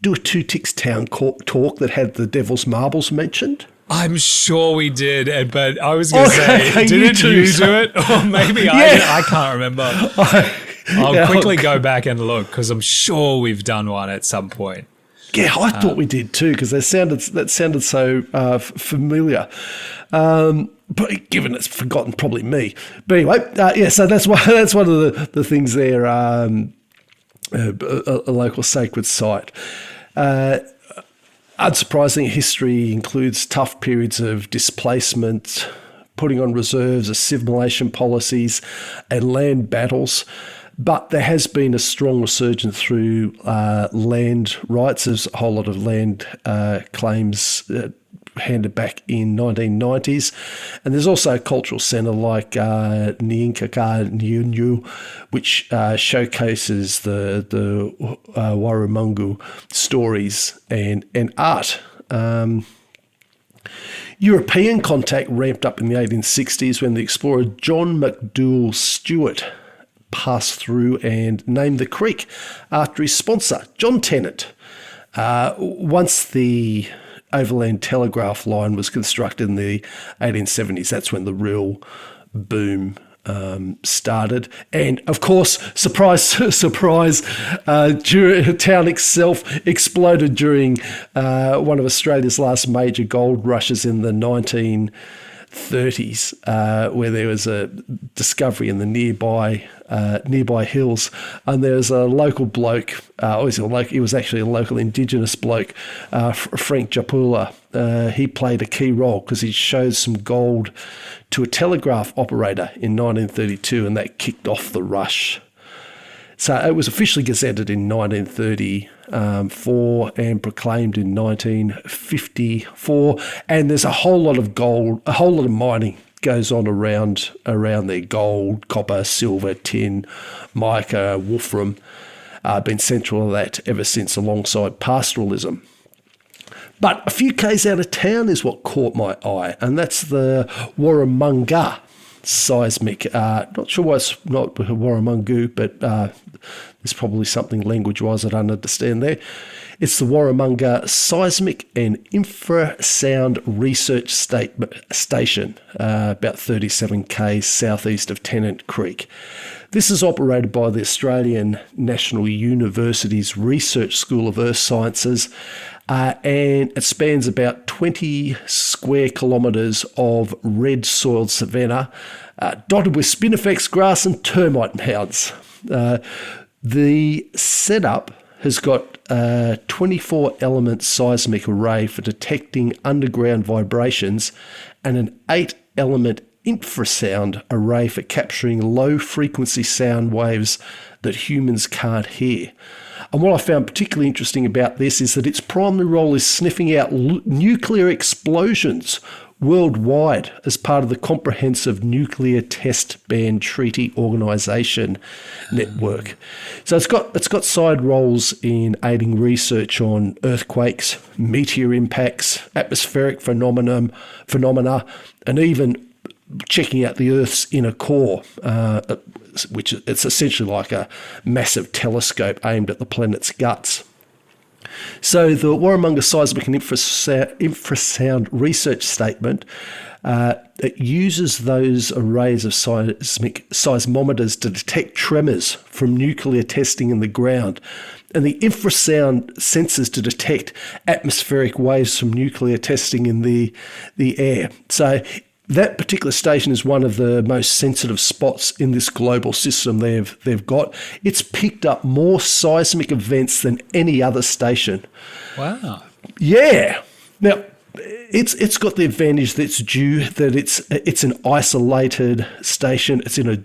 do a Two Ticks Town talk that had the Devil's Marbles mentioned? I'm sure we did, but I was going to say, okay, didn't you do it? Or maybe I can't remember. I'll quickly go back and look, because I'm sure we've done one at some point. Yeah, I thought we did too, because that sounded so familiar. But given it's forgotten, probably me. But anyway, so that's one of the things there. A local sacred site. Unsurprisingly, history includes tough periods of displacement, putting on reserves, assimilation policies, and land battles. But there has been a strong resurgence through land rights. There's a whole lot of land claims handed back in 1990s. And there's also a cultural centre like Niinkaka Niunyu, which showcases the Warrumungu stories and art. European contact ramped up in the 1860s when the explorer John McDougall Stewart passed through and named the creek after his sponsor, John Tennant. Once the overland telegraph line was constructed in the 1870s, that's when the real boom started. And of course, surprise, surprise, the town itself exploded during one of Australia's last major gold rushes in the 1930s, where there was a discovery in the nearby hills, and there's a local bloke. He was actually a local Indigenous bloke, Frank Japula. He played a key role because he showed some gold to a telegraph operator in 1932, and that kicked off the rush. So it was officially gazetted in 1934 and proclaimed in 1954. And there's a whole lot of gold, a whole lot of mining goes on around there. Gold, copper, silver, tin, mica, wolfram, been central to that ever since, alongside pastoralism. But a few k's out of town is what caught my eye, and that's the Warrumunga seismic. Not sure why it's not Warrumungu, but there's probably something language-wise I don't understand there. It's the Warrumunga Seismic and Infrasound Research Station, about 37 k's southeast of Tennant Creek. This is operated by the Australian National University's Research School of Earth Sciences, and it spans about 20 square kilometres of red soiled savanna, dotted with spinifex grass and termite mounds. The setup has got a 24-element seismic array for detecting underground vibrations and an 8-element infrasound array for capturing low-frequency sound waves that humans can't hear. And what I found particularly interesting about this is that its primary role is sniffing out nuclear explosions worldwide as part of the Comprehensive Nuclear Test Ban Treaty Organisation network. So it's got side roles in aiding research on earthquakes, meteor impacts, atmospheric phenomena, and even checking out the Earth's inner core, which it's essentially like a massive telescope aimed at the planet's guts. So the Warramunga Seismic and Infrasound Research Statement, it uses those arrays of seismometers to detect tremors from nuclear testing in the ground, and the infrasound sensors to detect atmospheric waves from nuclear testing in the air. So that particular station is one of the most sensitive spots in this global system they've got. It's picked up more seismic events than any other station. Wow. Yeah. Now, it's got the advantage that it's an isolated station. It's in a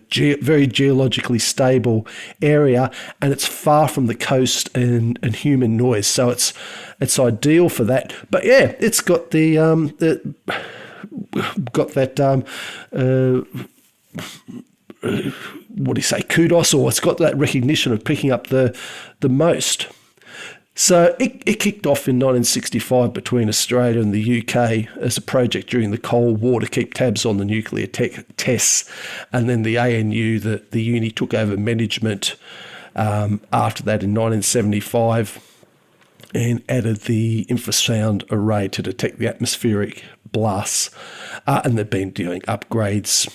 very geologically stable area, and it's far from the coast and human noise. So it's ideal for that. But yeah, it's got kudos, or it's got that recognition of picking up the most. So it kicked off in 1965 between Australia and the UK as a project during the Cold War to keep tabs on the nuclear tests, and then the ANU, the uni, took over management after that in 1975 and added the infrasound array to detect the atmospheric blasts, and they've been doing upgrades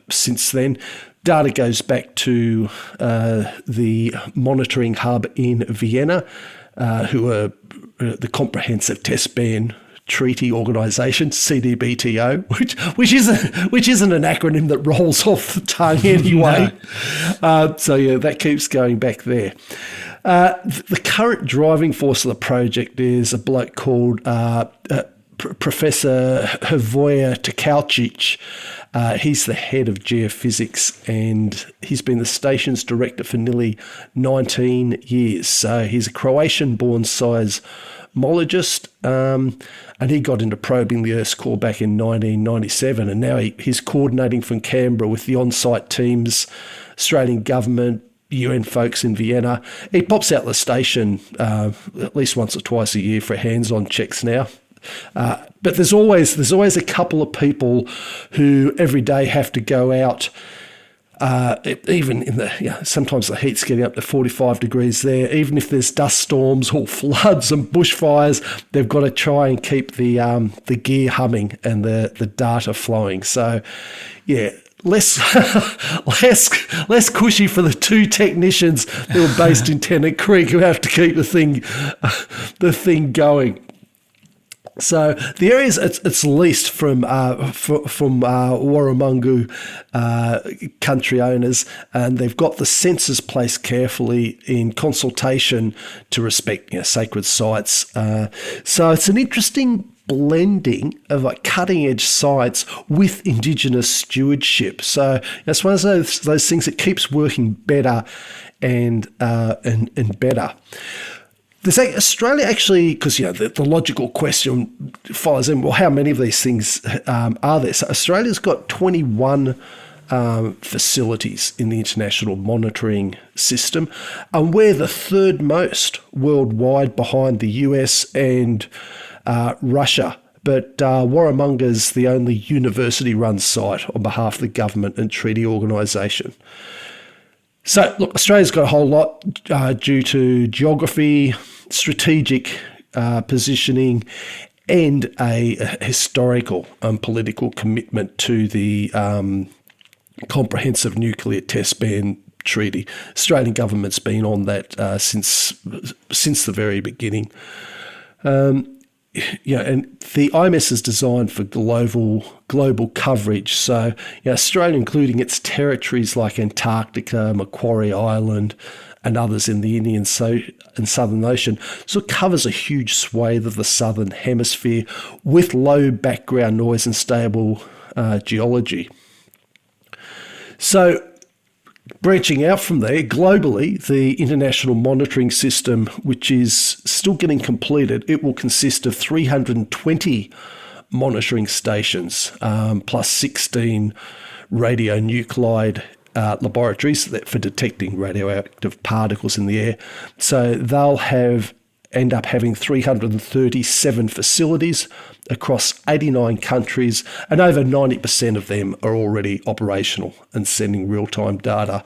since then. Data goes back to the monitoring hub in Vienna, who are the Comprehensive Test Ban Treaty Organisation, CDBTO, which isn't an acronym that rolls off the tongue anyway. No. So yeah, that keeps going back there. The current driving force of the project is a bloke called Professor Hrvoje Tkalčić. He's the head of geophysics, and he's been the station's director for nearly 19 years. So he's a Croatian-born seismologist, and he got into probing the Earth's core back in 1997, and now he's coordinating from Canberra with the on-site teams, Australian government, UN folks in Vienna. He pops out the station at least once or twice a year for hands-on checks now. But there's always a couple of people who every day have to go out, even in sometimes the heat's getting up to 45 degrees there. Even if there's dust storms or floods and bushfires, they've got to try and keep the gear humming and the data flowing. So, yeah. Less cushy for the two technicians who are based in Tennant Creek who have to keep the thing going. So the areas it's leased from Warramunga country owners, and they've got the sensors placed carefully in consultation to respect sacred sites. So it's an interesting blending of cutting edge sites with Indigenous stewardship. So it's one of those things that keeps working better and better. Australia actually, because the logical question follows in, well, how many of these things are there? So Australia's got 21 facilities in the international monitoring system, and we're the third most worldwide behind the US and Russia. But Warramunga's the only university-run site on behalf of the government and treaty organisation. So, look, Australia's got a whole lot due to geography, strategic positioning, and a historical and political commitment to the Comprehensive Nuclear Test Ban Treaty. Australian government's been on that since the very beginning. And the IMS is designed for global coverage. So, Australia, including its territories like Antarctica, Macquarie Island, and others in the Indian and Southern Ocean, so it covers a huge swathe of the Southern Hemisphere with low background noise and stable geology. So, branching out from there, globally, the international monitoring system, which is still getting completed, it will consist of 320 monitoring stations, plus 16 radionuclide laboratories for detecting radioactive particles in the air. So they'll end up having 337 facilities across 89 countries, and over 90% of them are already operational and sending real-time data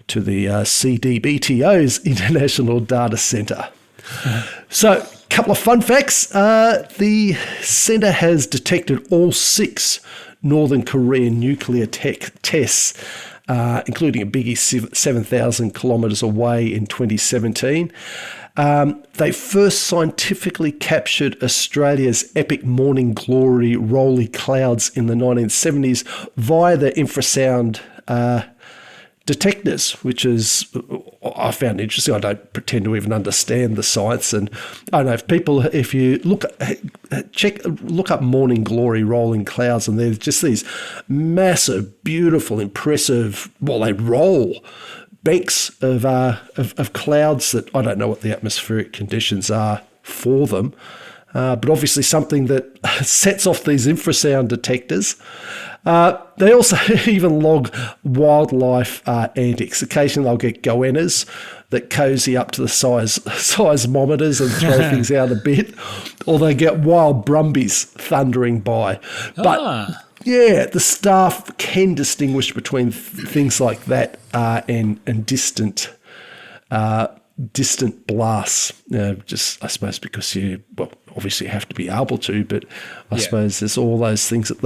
to the CDBTO's International Data Centre. So, a couple of fun facts. The centre has detected all 6 Northern Korean nuclear tests, including a biggie 7,000 kilometres away in 2017. They first scientifically captured Australia's epic morning glory rolly clouds in the 1970s via the infrasound detectors, which is, I found interesting. I don't pretend to even understand the science, and I don't know if you look up morning glory rolling clouds, and there's just these massive, beautiful, impressive, they roll banks of clouds that I don't know what the atmospheric conditions are for them, but obviously something that sets off these infrasound detectors. They also even log wildlife antics. Occasionally they'll get goannas that cozy up to the seismometers and throw things out a bit, or they get wild brumbies thundering by. But yeah, the staff can distinguish between things like that and distant blasts. Just I suppose because obviously you have to be able to, but I suppose there's all those things that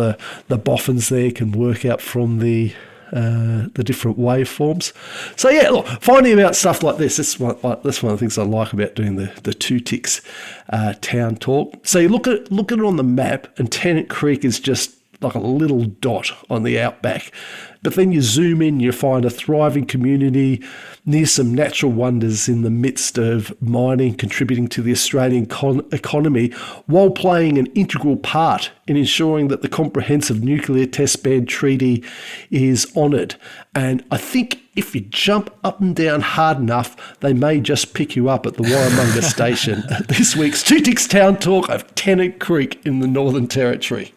the boffins there can work out from the different waveforms. So yeah, look, finding out stuff like this, that's one of the things I like about doing the Two Ticks town talk. So you look at it on the map, and Tennant Creek is just like a little dot on the outback. But then you zoom in, you find a thriving community near some natural wonders in the midst of mining, contributing to the Australian economy, while playing an integral part in ensuring that the Comprehensive Nuclear Test Ban Treaty is honoured. And I think if you jump up and down hard enough, they may just pick you up at the Warramunga station at this week's Two Ticks Town Talk of Tennant Creek in the Northern Territory.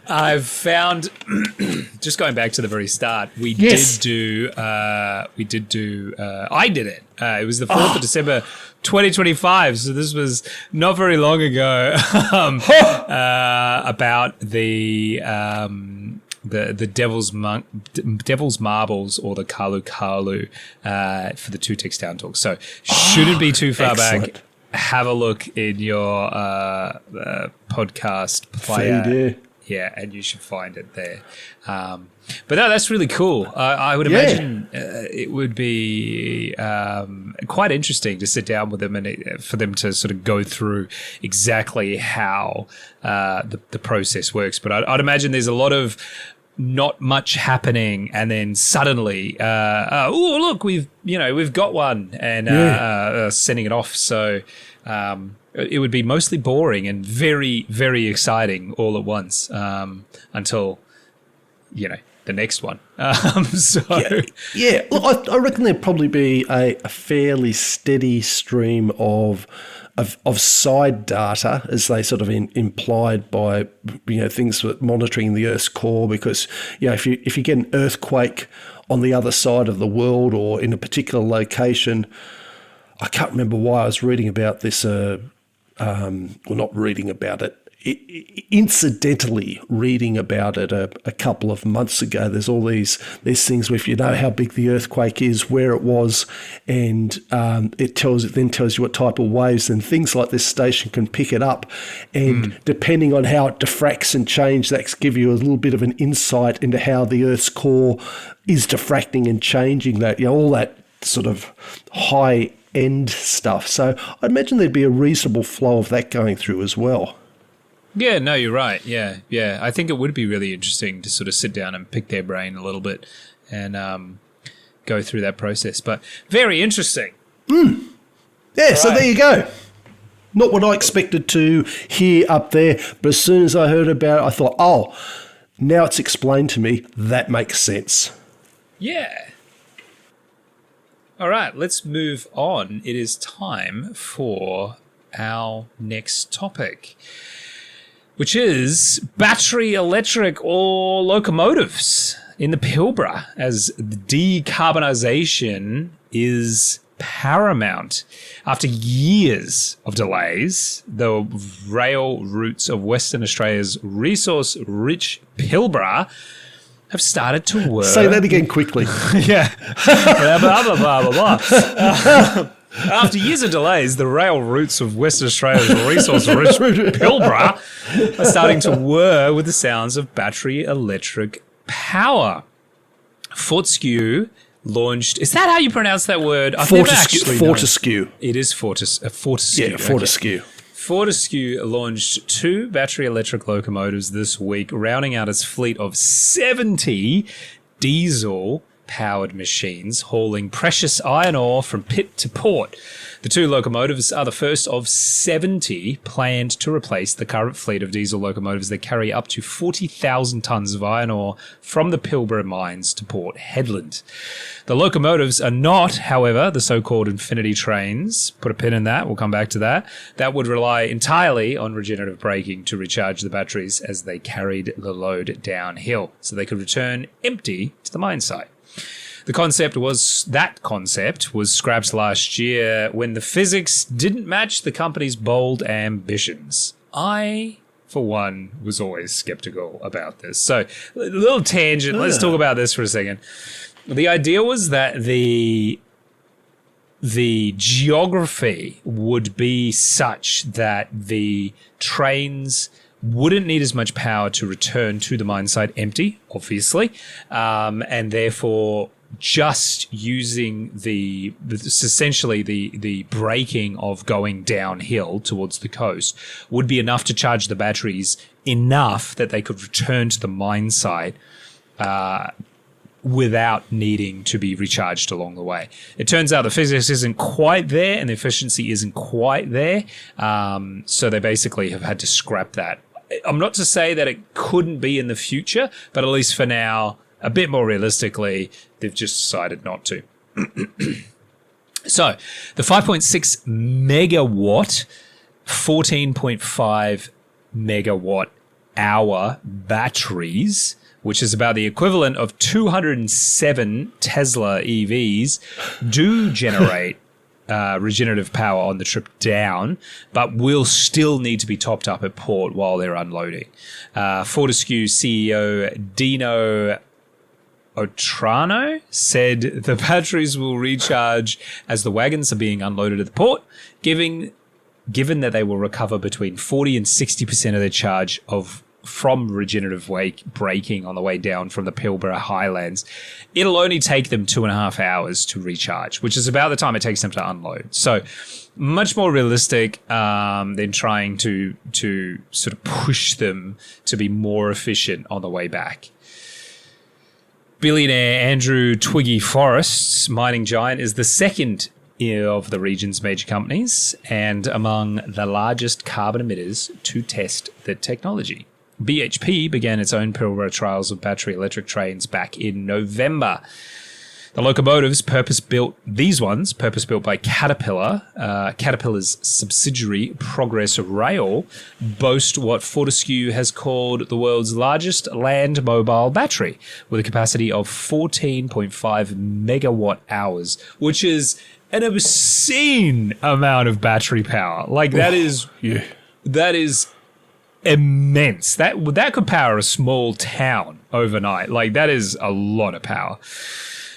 I've found, just going back to the very start, I did it. It was the 4th of December, 2025. So this was not very long ago. About the Devil's Marbles, or the Kalu Kalu, for the Two Ticks Town Talk. So shouldn't be too far back. Have a look in your podcast player. Yeah, and you should find it there. But no, that's really cool. I would imagine it would be quite interesting to sit down with them and for them to sort of go through exactly how the process works. But I'd imagine there's a lot of not much happening, and then suddenly, look, we've got one, and sending it off. So it would be mostly boring and very, very exciting all at once, until the next one. Look, I reckon there'd probably be a fairly steady stream of side data, as they sort of implied by things with monitoring the Earth's core, because if you get an earthquake on the other side of the world or in a particular location, I can't remember why I was reading about this. Not reading about it. Incidentally reading about it a couple of months ago. There's all these things where if you know how big the earthquake is, where it was, and it tells you what type of waves, and things like this station can pick it up, and depending on how it diffracts and changes, that give you a little bit of an insight into how the Earth's core is diffracting and changing. That all that sort of high end stuff. So I imagine there'd be a reasonable flow of that going through as well. Yeah, no, you're right. Yeah. I think it would be really interesting to sort of sit down and pick their brain a little bit and go through that process. But very interesting. Yeah, right. So there you go. Not what I expected to hear up there, but as soon as I heard about it, I thought, now it's explained to me. That makes sense. Yeah. All right, let's move on. It is time for our next topic, which is battery electric or locomotives in the Pilbara, as decarbonisation is paramount. After years of delays, the rail routes of Western Australia's resource-rich Pilbara have started to work. Say that again quickly. Yeah. Blah, blah, blah, blah, blah. After years of delays, the rail routes of Western Australia's resource-rich Pilbara are starting to whir with the sounds of battery electric power. Fortescue launched... Is that how you pronounce that word? Fortescue. It is Fortescue. Yeah, Fortescue. Okay. Fortescue launched 2 battery electric locomotives this week, rounding out its fleet of 70 diesel-powered machines hauling precious iron ore from pit to port. The 2 locomotives are the first of 70 planned to replace the current fleet of diesel locomotives that carry up to 40,000 tonnes of iron ore from the Pilbara mines to Port Hedland. The locomotives are not, however, the so-called infinity trains. Put a pin in that. We'll come back to that. That would rely entirely on regenerative braking to recharge the batteries as they carried the load downhill, so they could return empty to the mine site. The concept was scrapped last year when the physics didn't match the company's bold ambitions. I, for one, was always skeptical about this. So, a little tangent. Let's talk about this for a second. The idea was that the geography would be such that the trains wouldn't need as much power to return to the mine site empty, obviously, and therefore just using essentially the braking of going downhill towards the coast would be enough to charge the batteries enough that they could return to the mine site without needing to be recharged along the way. It turns out the physics isn't quite there and the efficiency isn't quite there, so they basically have had to scrap that. I'm not to say that it couldn't be in the future, but at least for now, a bit more realistically, they've just decided not to. So, the 5.6 megawatt, 14.5 megawatt hour batteries, which is about the equivalent of 207 Tesla EVs, do generate regenerative power on the trip down, but will still need to be topped up at port while they're unloading. Fortescue CEO Dino Otrano said the batteries will recharge as the wagons are being unloaded at the port, given that they will recover between 40 and 60% of their charge from regenerative braking on the way down from the Pilbara highlands. It'll only take them 2.5 hours to recharge, which is about the time it takes them to unload. So much more realistic than trying to sort of push them to be more efficient on the way back. Billionaire Andrew Twiggy Forrest's mining giant is the second of the region's major companies and among the largest carbon emitters to test the technology. BHP began its own Pilbara trials of battery electric trains back in November. The locomotives, purpose-built by Caterpillar, Caterpillar's subsidiary Progress Rail, boast what Fortescue has called the world's largest land mobile battery, with a capacity of 14.5 megawatt hours, which is an obscene amount of battery power. Like that is immense. That could power a small town overnight. Like that is a lot of power.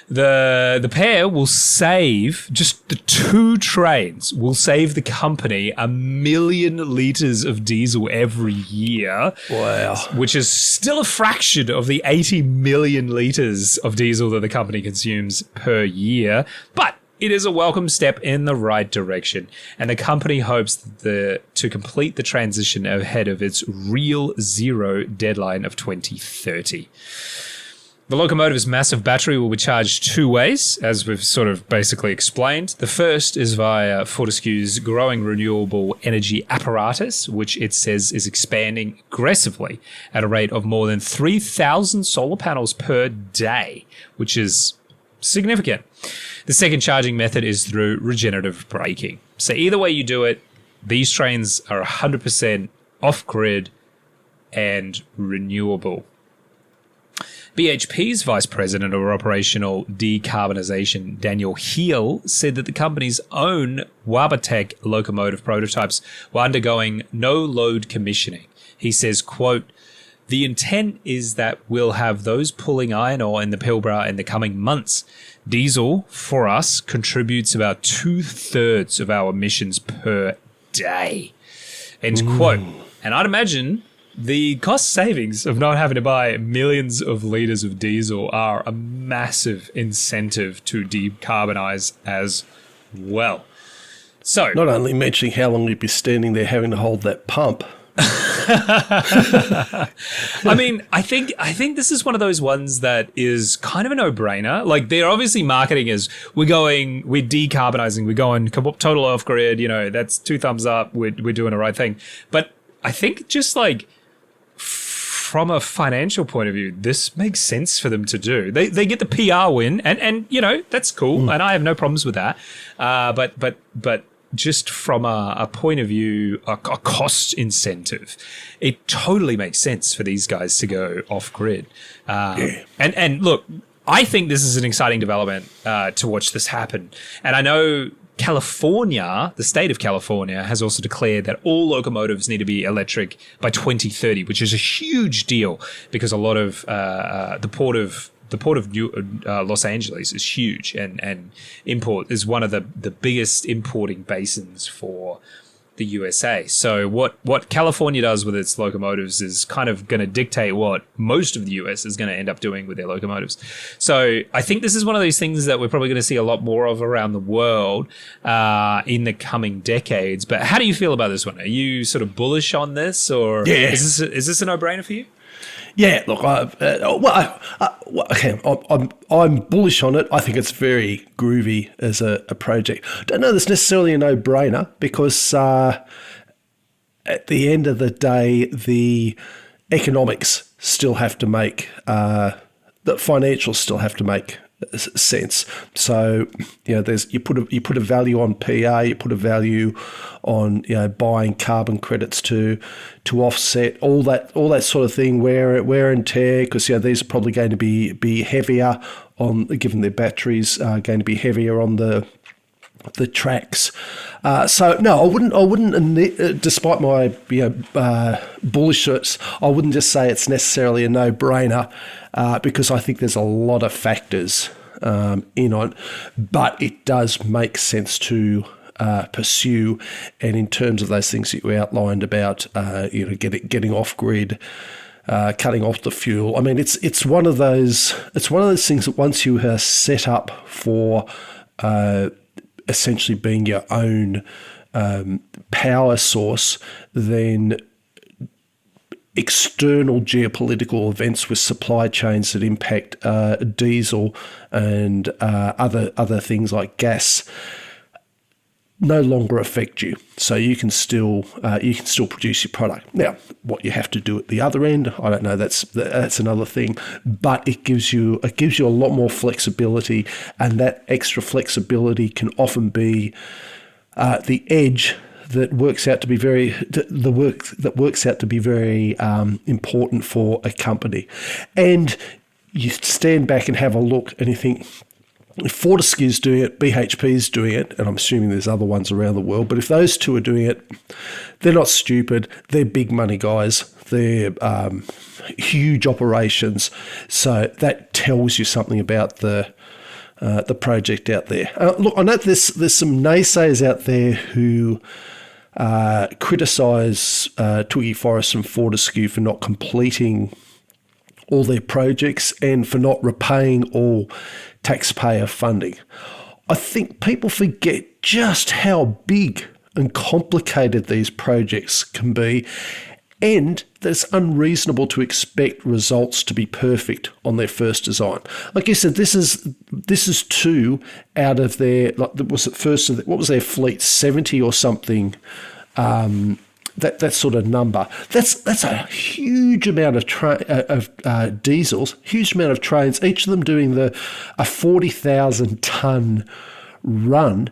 The pair will save, just the 2 trains will save the company 1 million litres of diesel every year. Wow. Which is still a fraction of the 80 million litres of diesel that the company consumes per year. But it is a welcome step in the right direction, and the company hopes to complete the transition ahead of its real zero deadline of 2030. The locomotive's massive battery will be charged 2 ways, as we've sort of basically explained. The first is via Fortescue's growing renewable energy apparatus, which it says is expanding aggressively at a rate of more than 3,000 solar panels per day, which is significant. The second charging method is through regenerative braking. So either way you do it, these trains are 100% off-grid and renewable. BHP's Vice President of Operational Decarbonisation, Daniel Heel, said that the company's own Wabatech locomotive prototypes were undergoing no-load commissioning. He says, quote, The intent is that we'll have those pulling iron ore in the Pilbara in the coming months. Diesel, for us, contributes about 2/3 of our emissions per day. End quote. And I'd imagine the cost savings of not having to buy millions of litres of diesel are a massive incentive to decarbonise as well. So, not only mentioning how long you'd be standing there having to hold that pump. I mean, I think this is one of those ones that is kind of a no-brainer. Like, they're obviously marketing as we're decarbonizing, we're going total off grid. You know, that's 2 thumbs up. We're doing the right thing. But I think just like from a financial point of view, this makes sense for them to do. They get the PR win, and you know, that's cool, and I have no problems with that. But just from a point of view, a cost incentive, it totally makes sense for these guys to go off grid. And look, I think this is an exciting development to watch this happen. And I know California, the state of California, has also declared that all locomotives need to be electric by 2030, which is a huge deal because a lot of the port of Los Angeles is huge, and import is one of the biggest importing basins for the USA. So what California does with its locomotives is kind of going to dictate what most of the US is going to end up doing with their locomotives. So I think this is one of those things that we're probably going to see a lot more of around the world in the coming decades. But how do you feel about this one? Are you sort of bullish on this, or is this a no-brainer for you? Yeah, look, I'm bullish on it. I think it's very groovy as a project. Don't know that's necessarily a no-brainer because at the end of the day, the economics still have to make, the financials still have to make sense. So, you know, you put a value on PR, you put a value on, you know, buying carbon credits to offset all that sort of thing, wear and tear, because, you know, these are probably going to be heavier on, given their batteries are going to be heavier on the tracks. So no, I wouldn't. Despite my bullishness, I wouldn't just say it's necessarily a no-brainer because I think there's a lot of factors in on it, but it does make sense to pursue. And in terms of those things that you outlined about getting off grid. Cutting off the fuel. I mean, it's one of those things that once you are set up for essentially being your own power source, then external geopolitical events with supply chains that impact diesel and other things like gas no longer affect you, so you can still produce your product. Now, what you have to do at the other end, I don't know. That's another thing, but it gives you a lot more flexibility, and that extra flexibility can often be the edge that works out to be very important for a company. And you stand back and have a look, and you think, if Fortescue's doing it, BHP's doing it, and I'm assuming there's other ones around the world, but if those two are doing it, they're not stupid. They're big money guys. They're huge operations. So that tells you something about the project out there. Look, I know there's some naysayers out there who criticise Twiggy Forrest and Fortescue for not completing all their projects and for not repaying all taxpayer funding. I think people forget just how big and complicated these projects can be, and that it's unreasonable to expect results to be perfect on their first design. Like you said, this is 2 out of their, like, what was their fleet, 70 or something. That sort of number. That's a huge amount of diesels, huge amount of trains, each of them doing a 40,000 ton run.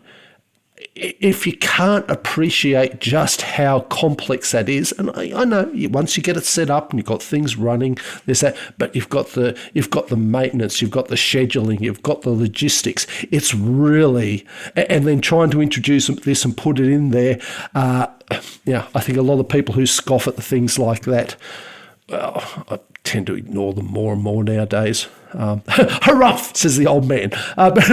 If you can't appreciate just how complex that is, and I know once you get it set up and you've got things running, there's that, but you've got the maintenance, you've got the scheduling, you've got the logistics. It's really, and then trying to introduce this and put it in there. I think a lot of people who scoff at the things like that well, I tend to ignore them more and more nowadays. Hurrah, says the old man. But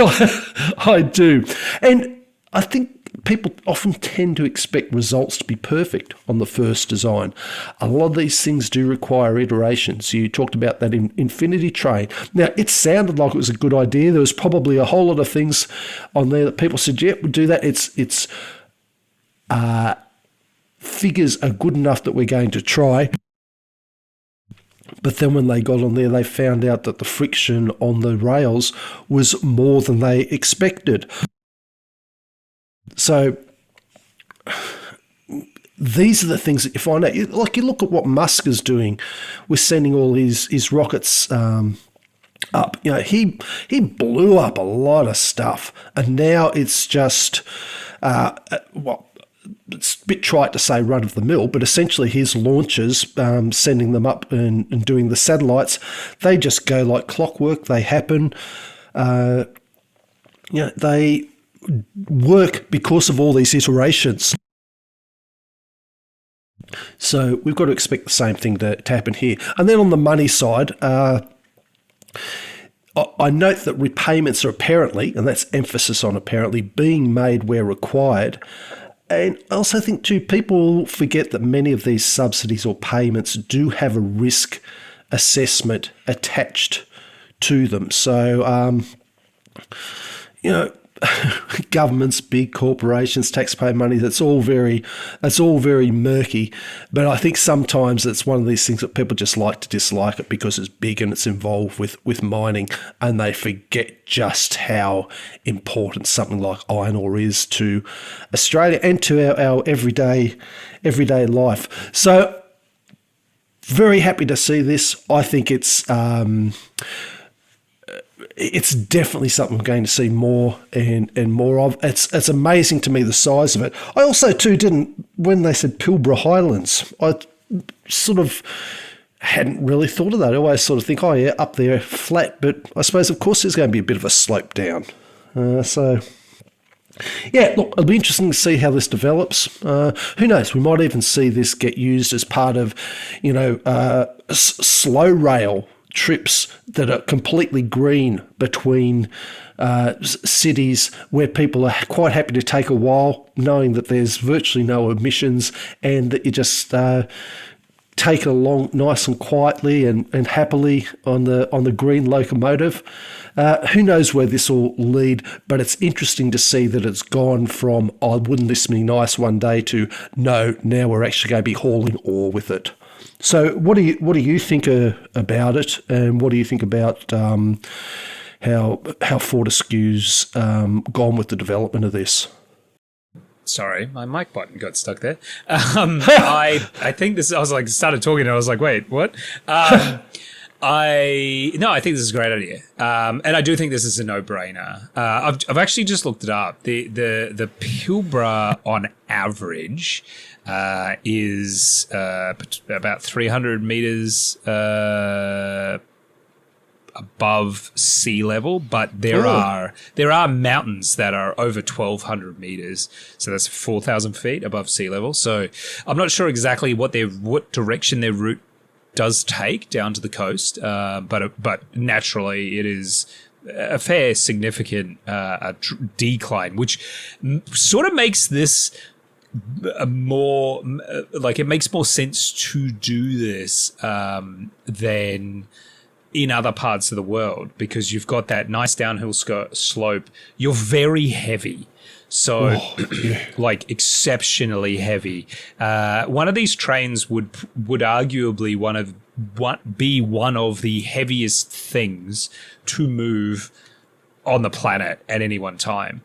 I do. And I think people often tend to expect results to be perfect on the first design. A lot of these things do require iterations. You talked about that in Infinity Train. Now, it sounded like it was a good idea. There was probably a whole lot of things on there that people said, yeah, we'll do that. It's figures are good enough that we're going to try. But then when they got on there, they found out that the friction on the rails was more than they expected. So these are the things that you find out. Like you look at what Musk is doing with sending all his rockets up. You know, he blew up a lot of stuff, and now it's just it's a bit trite to say run of the mill, but essentially his launches, sending them up and doing the satellites, they just go like clockwork. They happen. They work because of all these iterations. So we've got to expect the same thing to happen here. And then on the money side, I note that repayments are apparently, and that's emphasis on apparently, being made where required. And I also think too, people forget that many of these subsidies or payments do have a risk assessment attached to them. So, governments, big corporations, taxpayer money, that's all very murky. But I think sometimes it's one of these things that people just like to dislike it because it's big and it's involved with mining, and they forget just how important something like iron ore is to Australia and to our everyday life. So very happy to see this. I think it's definitely something we're going to see more and more of. It's amazing to me, the size of it. I also too when they said Pilbara Highlands, I sort of hadn't really thought of that. I always sort of think, oh yeah, up there flat, but I suppose of course there's going to be a bit of a slope down. So yeah, look, it'll be interesting to see how this develops. Who knows? We might even see this get used as part of, slow rail trips that are completely green between cities where people are quite happy to take a while, knowing that there's virtually no emissions and that you just take it along nice and quietly and happily on the green locomotive. Who knows where this will lead, but it's interesting to see that it's gone from, oh, wouldn't this be nice one day, to no, now we're actually going to be hauling ore with it. So what do you think about it, and what do you think about how Fortescue's gone with the development of this? Sorry, my mic button got stuck there. I think this. I was like started talking, and I was like, wait, what? I think this is a great idea, and I do think this is a no-brainer. I've actually just looked it up. The Pilbara on average is about 300 meters above sea level, but there are mountains that are over 1,200 meters, so that's 4,000 feet above sea level. So I'm not sure exactly what direction their route does take down to the coast, but naturally it is a fair significant decline, which sort of makes this more like, it makes more sense to do this than in other parts of the world, because you've got that nice downhill slope. You're very heavy. So, like, exceptionally heavy. One of these trains would arguably be one of the heaviest things to move on the planet at any one time.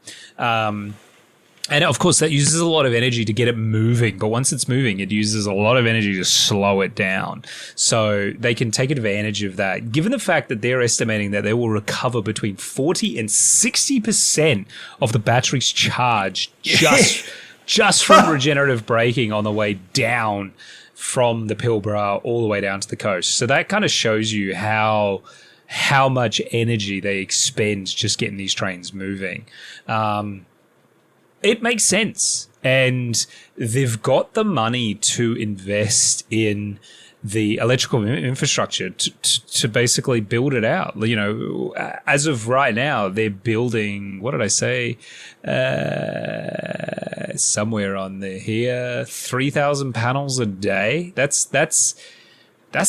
And of course, that uses a lot of energy to get it moving. But once it's moving, it uses a lot of energy to slow it down. So they can take advantage of that. Given the fact that they're estimating that they will recover between 40 and 60% of the battery's charge just from regenerative braking on the way down from the Pilbara all the way down to the coast. So that kind of shows you how much energy they expend just getting these trains moving. It makes sense, and they've got the money to invest in the electrical infrastructure to basically build it out. You know, as of right now, they're building, what did I say? Somewhere on here, 3,000 panels a day. That's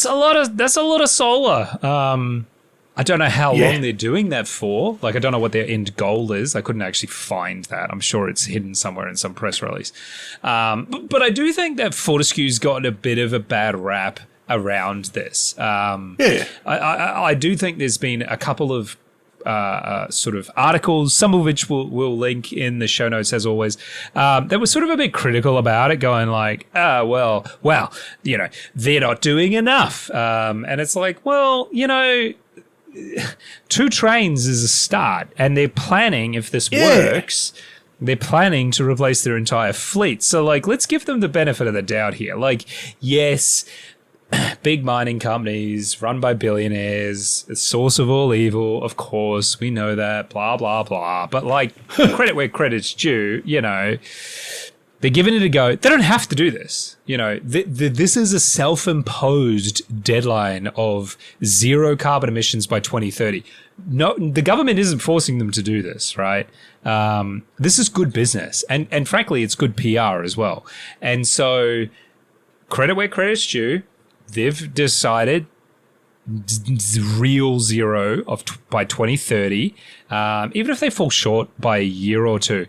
a lot of solar. I don't know how long they're doing that for. Like, I don't know what their end goal is. I couldn't actually find that. I'm sure it's hidden somewhere in some press release. But I do think that Fortescue's gotten a bit of a bad rap around this. I do think there's been a couple of sort of articles, some of which we'll link in the show notes as always, that was sort of a bit critical about it, going like, well, you know, they're not doing enough. And it's like, well, you know, 2 trains is a start, and they're planning, if this works, they're planning to replace their entire fleet. So, like, let's give them the benefit of the doubt here. Like, yes, big mining companies run by billionaires, the source of all evil, of course, we know that, blah, blah, blah. But, like, credit where credit's due, you know, they're giving it a go. They don't have to do this. You know, this is a self-imposed deadline of 0 carbon emissions by 2030. No, the government isn't forcing them to do this, right? This is good business. And frankly, it's good PR as well. And so, credit where credit's due. They've decided real 0 by 2030, even if they fall short by a year or 2.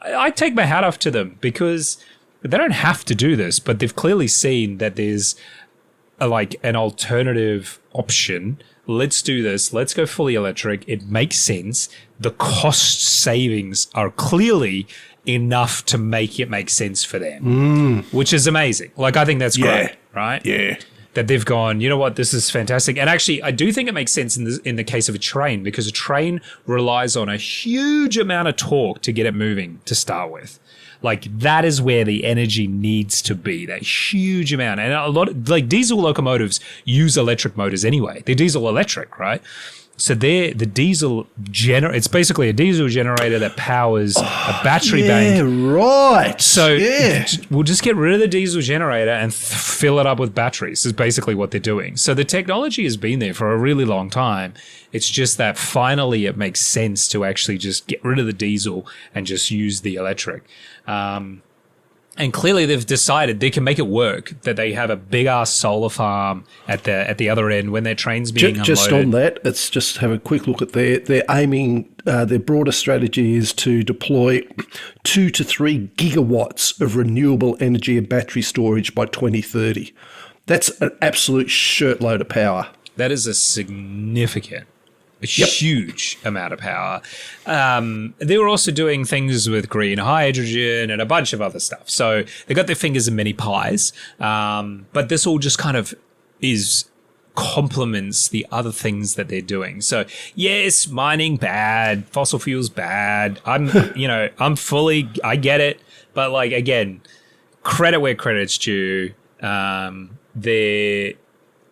I take my hat off to them, because they don't have to do this, but they've clearly seen that there's an alternative option. Let's do this. Let's go fully electric. It makes sense. The cost savings are clearly enough to make it make sense for them, which is amazing. Like, I think that's great, right? Yeah. That they've gone, you know what, this is fantastic. And actually, I do think it makes sense in the case of a train, because a train relies on a huge amount of torque to get it moving to start with. Like, that is where the energy needs to be, that huge amount. And a lot of, like, diesel locomotives use electric motors anyway. They're diesel electric, right? So the diesel it's basically a diesel generator that powers a battery bank. Yeah, right. So we'll just get rid of the diesel generator and fill it up with batteries is basically what they're doing. So the technology has been there for a really long time. It's just that finally it makes sense to actually just get rid of the diesel and just use the electric. And clearly they've decided they can make it work, that they have a big-ass solar farm at the other end when their train's being unloaded. Just on that, let's just have a quick look at they're aiming, their broader strategy is to deploy 2 to 3 gigawatts of renewable energy and battery storage by 2030. That's an absolute shirtload of power. That is a significant, huge amount of power. They were also doing things with green hydrogen and a bunch of other stuff. So they got their fingers in many pies. But this all just kind of complements the other things that they're doing. So yes, mining bad, fossil fuels bad. I get it. But like, again, credit where credit's due. They're,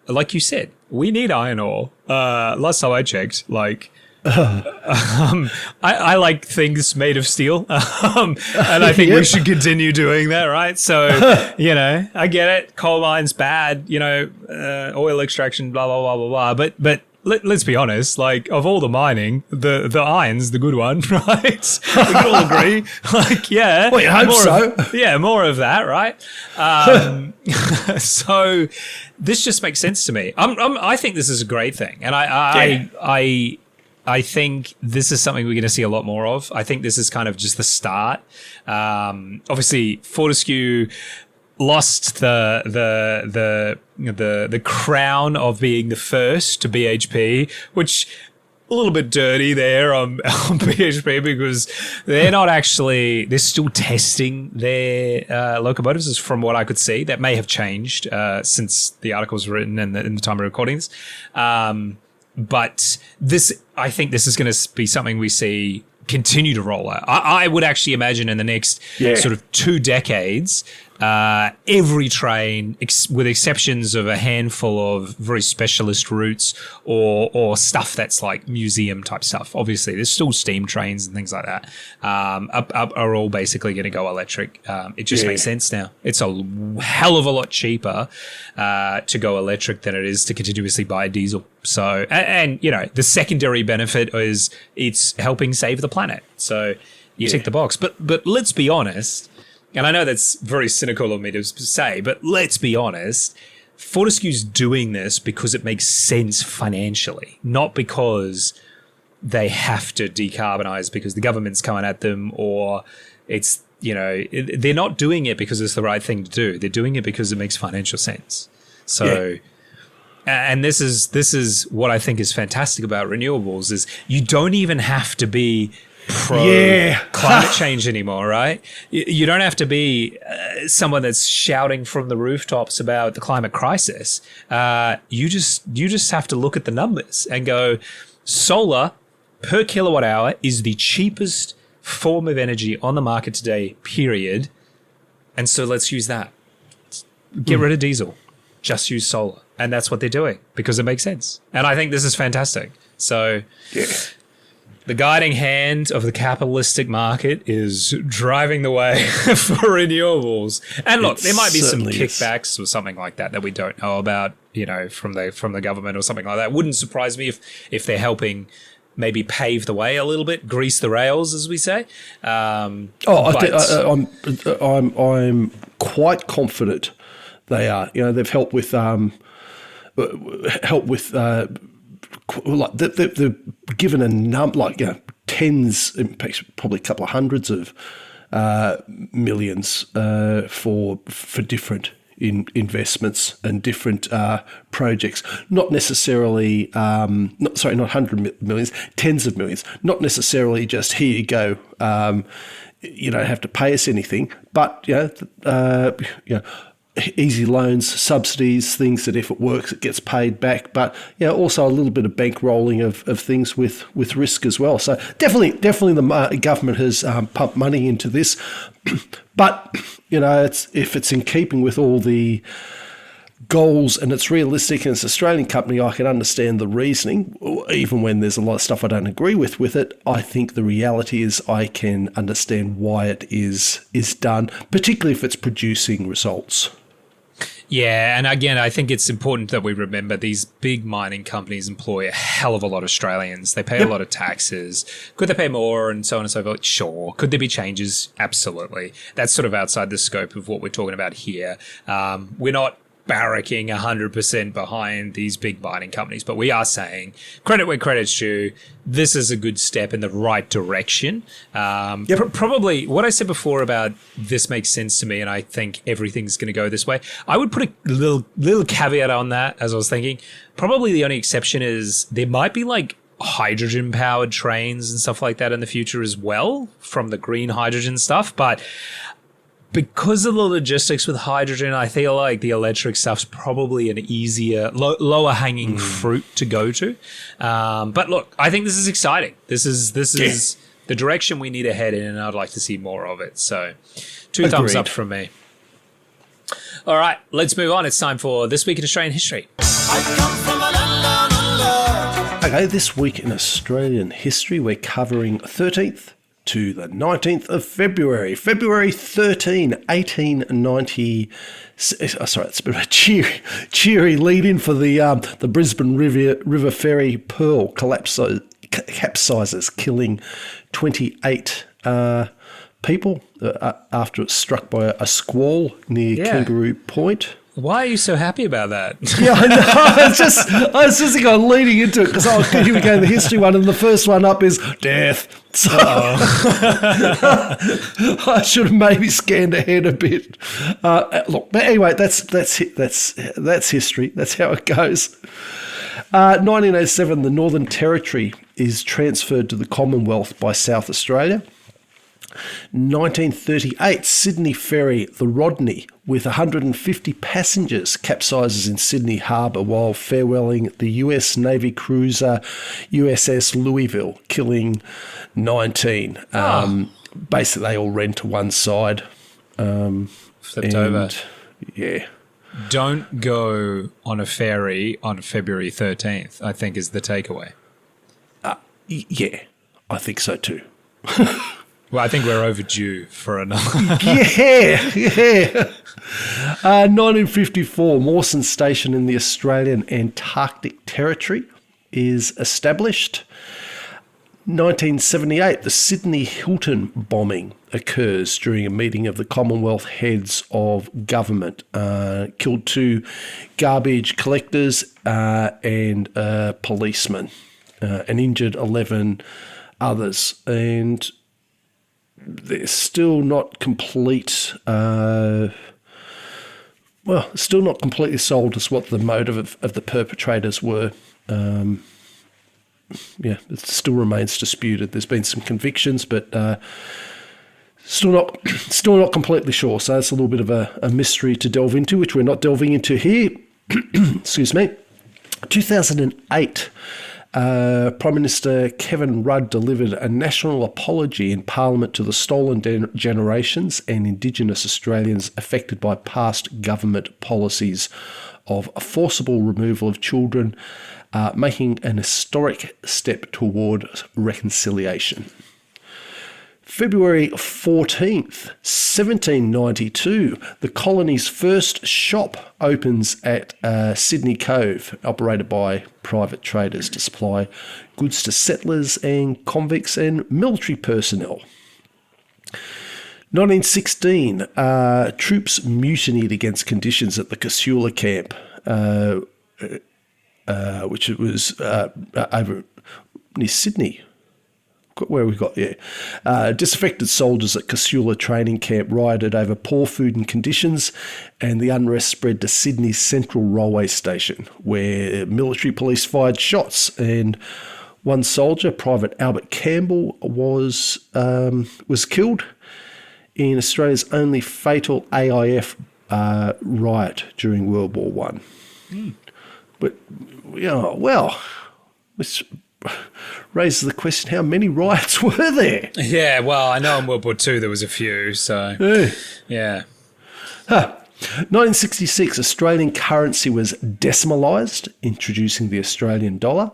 like you said, we need iron ore. Last time I checked, like, I like things made of steel, and I think we should continue doing that, right? So, you know, I get it. Coal mine's bad, you know, oil extraction, blah, blah, blah, blah, blah. But let's be honest, like, of all the mining, the iron's the good one, right? We can all agree. Like, yeah. Well, you hope so. More of that, right? So this just makes sense to me. I think this is a great thing. And I think this is something we're going to see a lot more of. I think this is kind of just the start. Obviously, Fortescue lost the crown of being the first to BHP, which a little bit dirty there on BHP, because they're still testing their locomotives, from what I could see. That may have changed since the article was written and in the time of recording this. But I think this is going to be something we see continue to roll out. I would actually imagine in the next sort of 2 decades, every train, with exceptions of a handful of very specialist routes or stuff that's like museum type stuff. Obviously, there's still steam trains and things like that. Are all basically going to go electric. It just makes sense now. It's a hell of a lot cheaper to go electric than it is to continuously buy diesel. So, and you know, the secondary benefit is it's helping save the planet. So you tick the box. But let's be honest. And I know that's very cynical of me to say, but let's be honest. Fortescue's doing this because it makes sense financially, not because they have to decarbonize because the government's coming at them, or it's, you know, they're not doing it because it's the right thing to do. They're doing it because it makes financial sense. So, and this is what I think is fantastic about renewables is you don't even have to be climate change anymore, right? You don't have to be someone that's shouting from the rooftops about the climate crisis. You just have to look at the numbers and go, solar per kilowatt hour is the cheapest form of energy on the market today, period. And so let's use that. Get rid of diesel. Just use solar. And that's what they're doing because it makes sense. And I think this is fantastic. So the guiding hand of the capitalistic market is driving the way for renewables. And look, there might be some kickbacks or something like that we don't know about, you know, from the government or something like that. Wouldn't surprise me if they're helping maybe pave the way a little bit, grease the rails, as we say. I'm quite confident they are. You know, they've helped with like they've given a number, like, you know, tens, probably a couple of hundreds of millions for different investments and different projects. Not necessarily, not 100 millions, tens of millions. Not necessarily just here you go. You don't have to pay us anything, but you know, easy loans, subsidies, things that if it works, it gets paid back. But also a little bit of bankrolling of things with risk as well. So definitely the government has pumped money into this. But if it's in keeping with all the goals and it's realistic and it's an Australian company, I can understand the reasoning, even when there's a lot of stuff I don't agree with it. I think the reality is I can understand why it is done, particularly if it's producing results. Yeah, and again, I think it's important that we remember these big mining companies employ a hell of a lot of Australians. They pay a lot of taxes. Could they pay more and so on and so forth? Sure. Could there be changes? Absolutely. That's sort of outside the scope of what we're talking about here. We're not barracking 100% behind these big mining companies, but we are saying credit where credit's due. This is a good step in the right direction. Probably what I said before about this makes sense to me, and I think everything's going to go this way. I would put a little caveat on that, as I was thinking. Probably the only exception is there might be like hydrogen powered trains and stuff like that in the future as well from the green hydrogen stuff, but because of the logistics with hydrogen, I feel like the electric stuff's probably an easier, lower hanging fruit to go to. But look, I think this is exciting. This is the direction we need to head in, and I'd like to see more of it. So, thumbs up from me. All right, let's move on. It's time for This Week in Australian History. Okay, this week in Australian history, we're covering 13th to the 19th of February. February 13, 1890. Sorry, it's a bit of a cheery lead-in for the Brisbane River Ferry Pearl capsizes, killing 28 people after it's struck by a squall near Kangaroo Point. Why are you so happy about that? Yeah, I know. I was just leading into it because here we go, the history one, and the first one up is death. So I should have maybe scanned ahead a bit. Look, but anyway, that's history. That's how it goes. 1907, the Northern Territory is transferred to the Commonwealth by South Australia. 1938, Sydney ferry, the Rodney, with 150 passengers, capsizes in Sydney Harbour while farewelling the US Navy cruiser USS Louisville, killing 19. Basically, they all ran to one side. Flipped over. Yeah. Don't go on a ferry on February 13th, I think is the takeaway. Yeah, I think so too. Well, I think we're overdue for another. Yeah. 1954, Mawson Station in the Australian Antarctic Territory is established. 1978, the Sydney Hilton bombing occurs during a meeting of the Commonwealth heads of government. Killed 2 garbage collectors and a policeman, and injured 11 others. And they're still not complete. Still not completely sold as what the motive of the perpetrators were. It still remains disputed. There's been some convictions, but still not completely sure. So it's a little bit of a mystery to delve into, which we're not delving into here. Excuse me. 2008, Prime Minister Kevin Rudd delivered a national apology in Parliament to the stolen generations and Indigenous Australians affected by past government policies of forcible removal of children, making an historic step toward reconciliation. February 14th, 1792, the colony's first shop opens at Sydney Cove, operated by private traders to supply goods to settlers and convicts and military personnel. 1916, troops mutinied against conditions at the Casula camp, which was over near Sydney. Where we got, disaffected soldiers at Casula training camp rioted over poor food and conditions, and the unrest spread to Sydney's Central Railway Station, where military police fired shots, and one soldier, Private Albert Campbell, was killed in Australia's only fatal AIF riot during World War One. But which raises the question: how many riots were there? Yeah, well, I know in World War II there was a few, so yeah. 1966, Australian currency was decimalised, introducing the Australian dollar.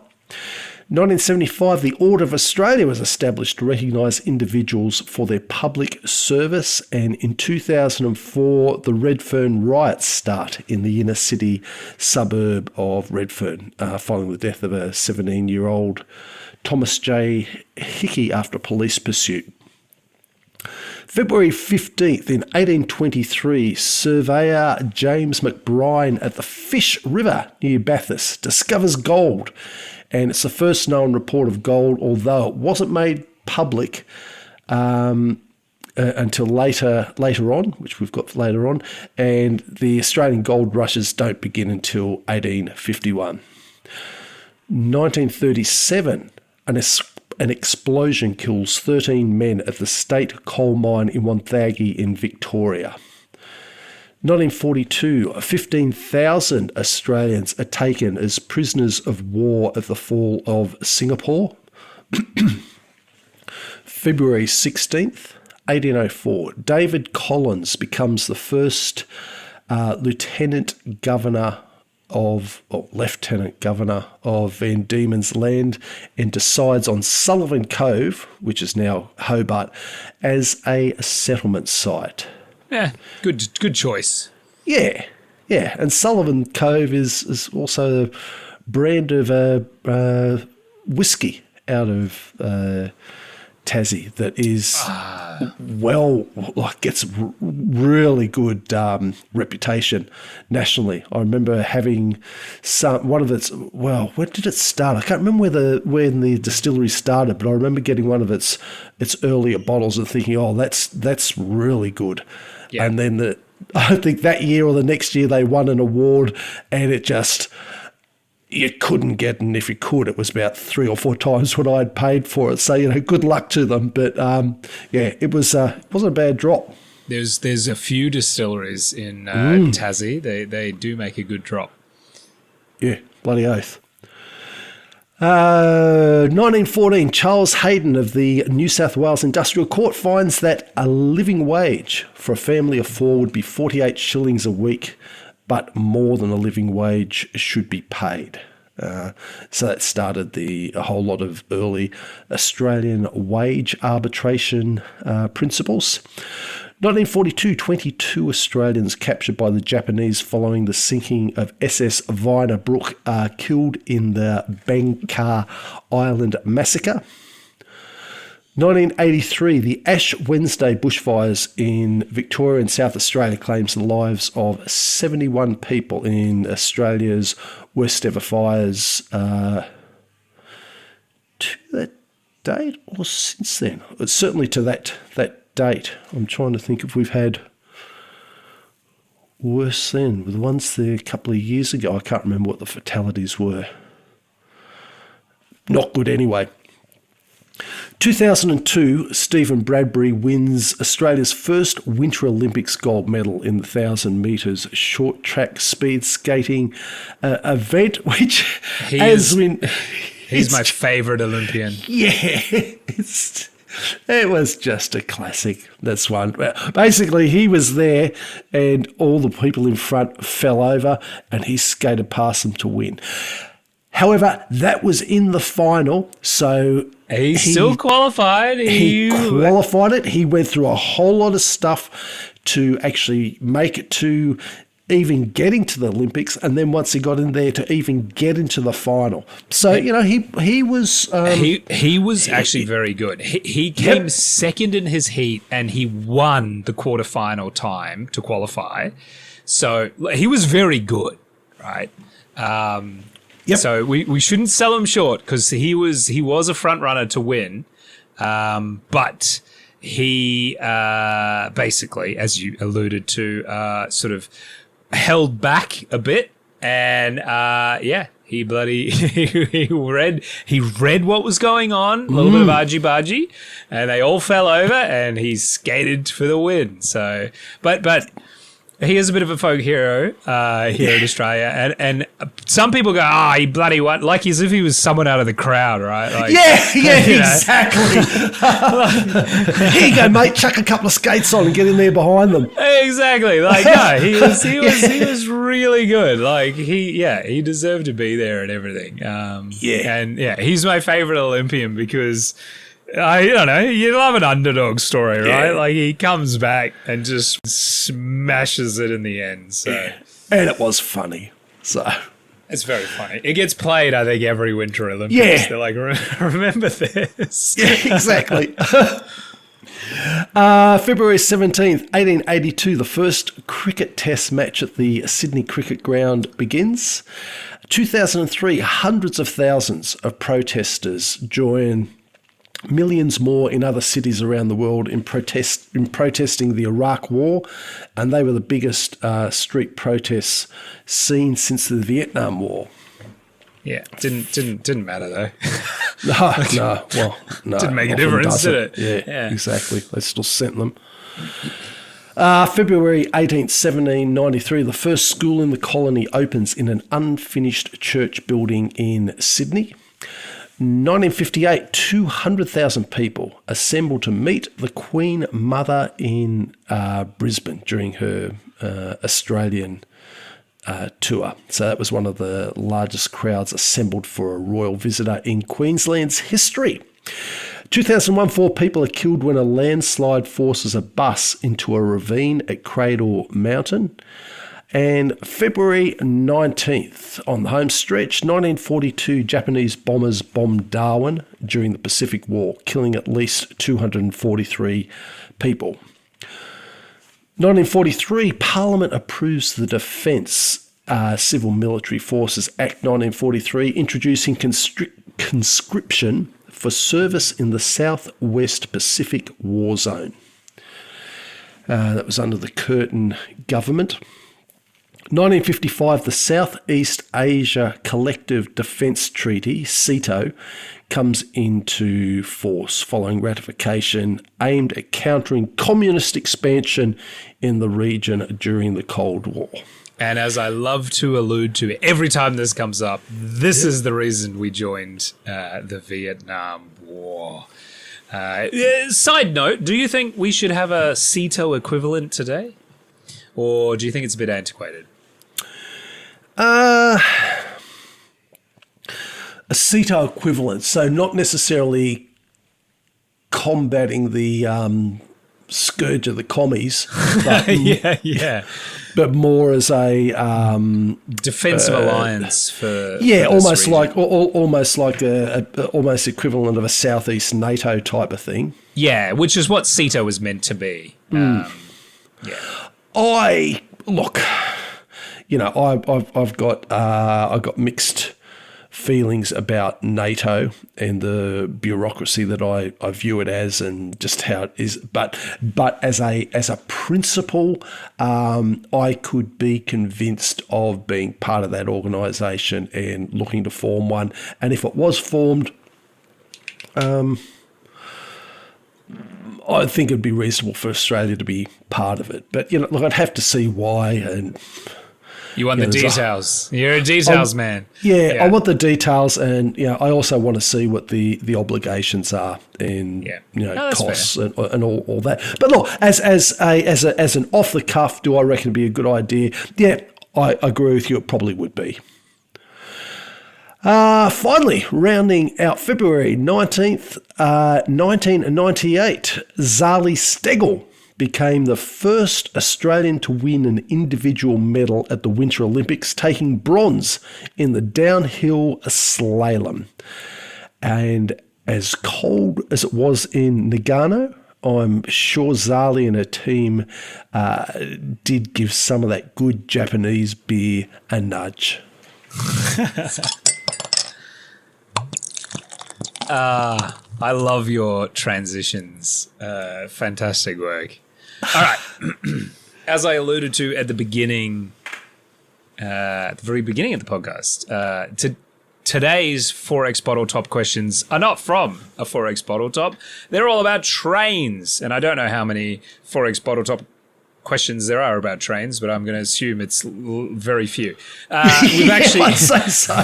1975, the Order of Australia was established to recognise individuals for their public service. And in 2004, the Redfern riots start in the inner city suburb of Redfern, following the death of a 17-year-old Thomas J. Hickey after police pursuit. February 15th, in 1823, surveyor James McBride at the Fish River near Bathurst discovers gold. And it's the first known report of gold, although it wasn't made public until later on, which we've got later on. And the Australian gold rushes don't begin until 1851. 1937, an explosion kills 13 men at the State Coal Mine in Wonthaggi in Victoria. 1942, 15,000 Australians are taken as prisoners of war at the fall of Singapore. February 16th, 1804, David Collins becomes the first Lieutenant Governor of Van Diemen's Land and decides on Sullivan Cove, which is now Hobart, as a settlement site. Yeah, good choice. Yeah. And Sullivan Cove is also a brand of whiskey out of Tassie that is gets really good reputation nationally. I remember having one of its. Well, when did it start? I can't remember when the distillery started, but I remember getting one of its earlier bottles and thinking, "Oh, that's really good." Yeah. And then I think that year or the next year they won an award, and it just. You couldn't get, and if you could, it was about 3 or 4 times what I'd paid for it. So, good luck to them. But, it wasn't a bad drop. There's a few distilleries in Tassie. They do make a good drop. Yeah, bloody oath. 1914, Charles Hayden of the New South Wales Industrial Court finds that a living wage for a family of four would be 48 shillings a week, but more than a living wage should be paid. So that started a whole lot of early Australian wage arbitration principles. 1942, 22 Australians captured by the Japanese following the sinking of SS Viner Brook are killed in the Bangka Island massacre. 1983, the Ash Wednesday bushfires in Victoria and South Australia claims the lives of 71 people in Australia's worst ever fires to that date or since then. It's certainly to that date. I'm trying to think if we've had worse then. With the ones there a couple of years ago, I can't remember what the fatalities were. Not good anyway. 2002, Stephen Bradbury wins Australia's first Winter Olympics gold medal in the 1,000 metres short track speed skating event, which he's my favourite Olympian. Yeah, it was just a classic. That's one. Basically, he was there and all the people in front fell over and he skated past them to win. However, that was in the final, so he still qualified. He qualified it. He went through a whole lot of stuff to actually make it to even getting to the Olympics, and then once he got in there to even get into the final. So, he was... he was actually very good. He came second in his heat, and he won the quarterfinal time to qualify. So he was very good, right? So we shouldn't sell him short because he was a front runner to win, but he basically, as you alluded to, sort of held back a bit, and he read what was going on, a little bit of argy-bargy, and they all fell over, and he skated for the win. So, but. He is a bit of a folk hero here in Australia, and some people go, he bloody what? Like as if he was someone out of the crowd, right? Like, exactly. Here you go, mate. Chuck a couple of skates on and get in there behind them. Exactly. Like no, he was really good. Like he deserved to be there and everything. He's my favorite Olympian because. I don't know. You love an underdog story, right? Like he comes back and just smashes it in the end. So, and it was funny. So it's very funny. It gets played, I think, every Winter Olympics. Yeah, they're like, remember this? Yeah, exactly. February 17th, 1882, the first cricket test match at the Sydney Cricket Ground begins. 2003, hundreds of thousands of protesters join. Millions more in other cities around the world in protesting the Iraq War, and they were the biggest street protests seen since the Vietnam War. Yeah, didn't matter though. No. Didn't make a difference, did it? Yeah, exactly. They still sent them. February 18th, 1793, the first school in the colony opens in an unfinished church building in Sydney. 1958, 200,000 people assembled to meet the Queen Mother in Brisbane during her Australian tour. So that was one of the largest crowds assembled for a royal visitor in Queensland's history. 2001, 4 people are killed when a landslide forces a bus into a ravine at Cradle Mountain. And February 19th, on the home stretch, 1942, Japanese bombers bombed Darwin during the Pacific War, killing at least 243 people. 1943, Parliament approves the Defence Civil Military Forces Act 1943, introducing conscription for service in the South West Pacific War Zone. That was under the Curtin government. 1955, the Southeast Asia Collective Defence Treaty, CETO, comes into force following ratification aimed at countering communist expansion in the region during the Cold War. And as I love to allude to every time this comes up, this is the reason we joined the Vietnam War. Side note, do you think we should have a CETO equivalent today? Or do you think it's a bit antiquated? A CETO equivalent, so not necessarily combating the scourge of the commies, but, yeah. but more as a defensive alliance for almost region. like almost like a almost equivalent of a Southeast NATO type of thing. Yeah, which is what CETO was meant to be. I've got mixed feelings about NATO and the bureaucracy that I view it as, and just how it is. But as a principle, I could be convinced of being part of that organisation and looking to form one. And if it was formed, I think it'd be reasonable for Australia to be part of it. But I'd have to see why. And you want the details. You're a details man. Yeah, I want the details, and I also want to see what the obligations are, and costs and all that. But look, as an off the cuff, do I reckon it'd be a good idea? Yeah, I agree with you. It probably would be. Finally, rounding out February 19th, 1998, Zali Steggall became the first Australian to win an individual medal at the Winter Olympics, taking bronze in the downhill slalom. And as cold as it was in Nagano, I'm sure Zali and her team did give some of that good Japanese beer a nudge. I love your transitions. Fantastic work. All right. As I alluded to at the beginning, at the very beginning of the podcast, today's 4X Bottle Top questions are not from a 4X Bottle Top. They're all about trains. And I don't know how many 4X Bottle Top questions there are about trains, but I'm going to assume it's very few. We've actually, I'd say so.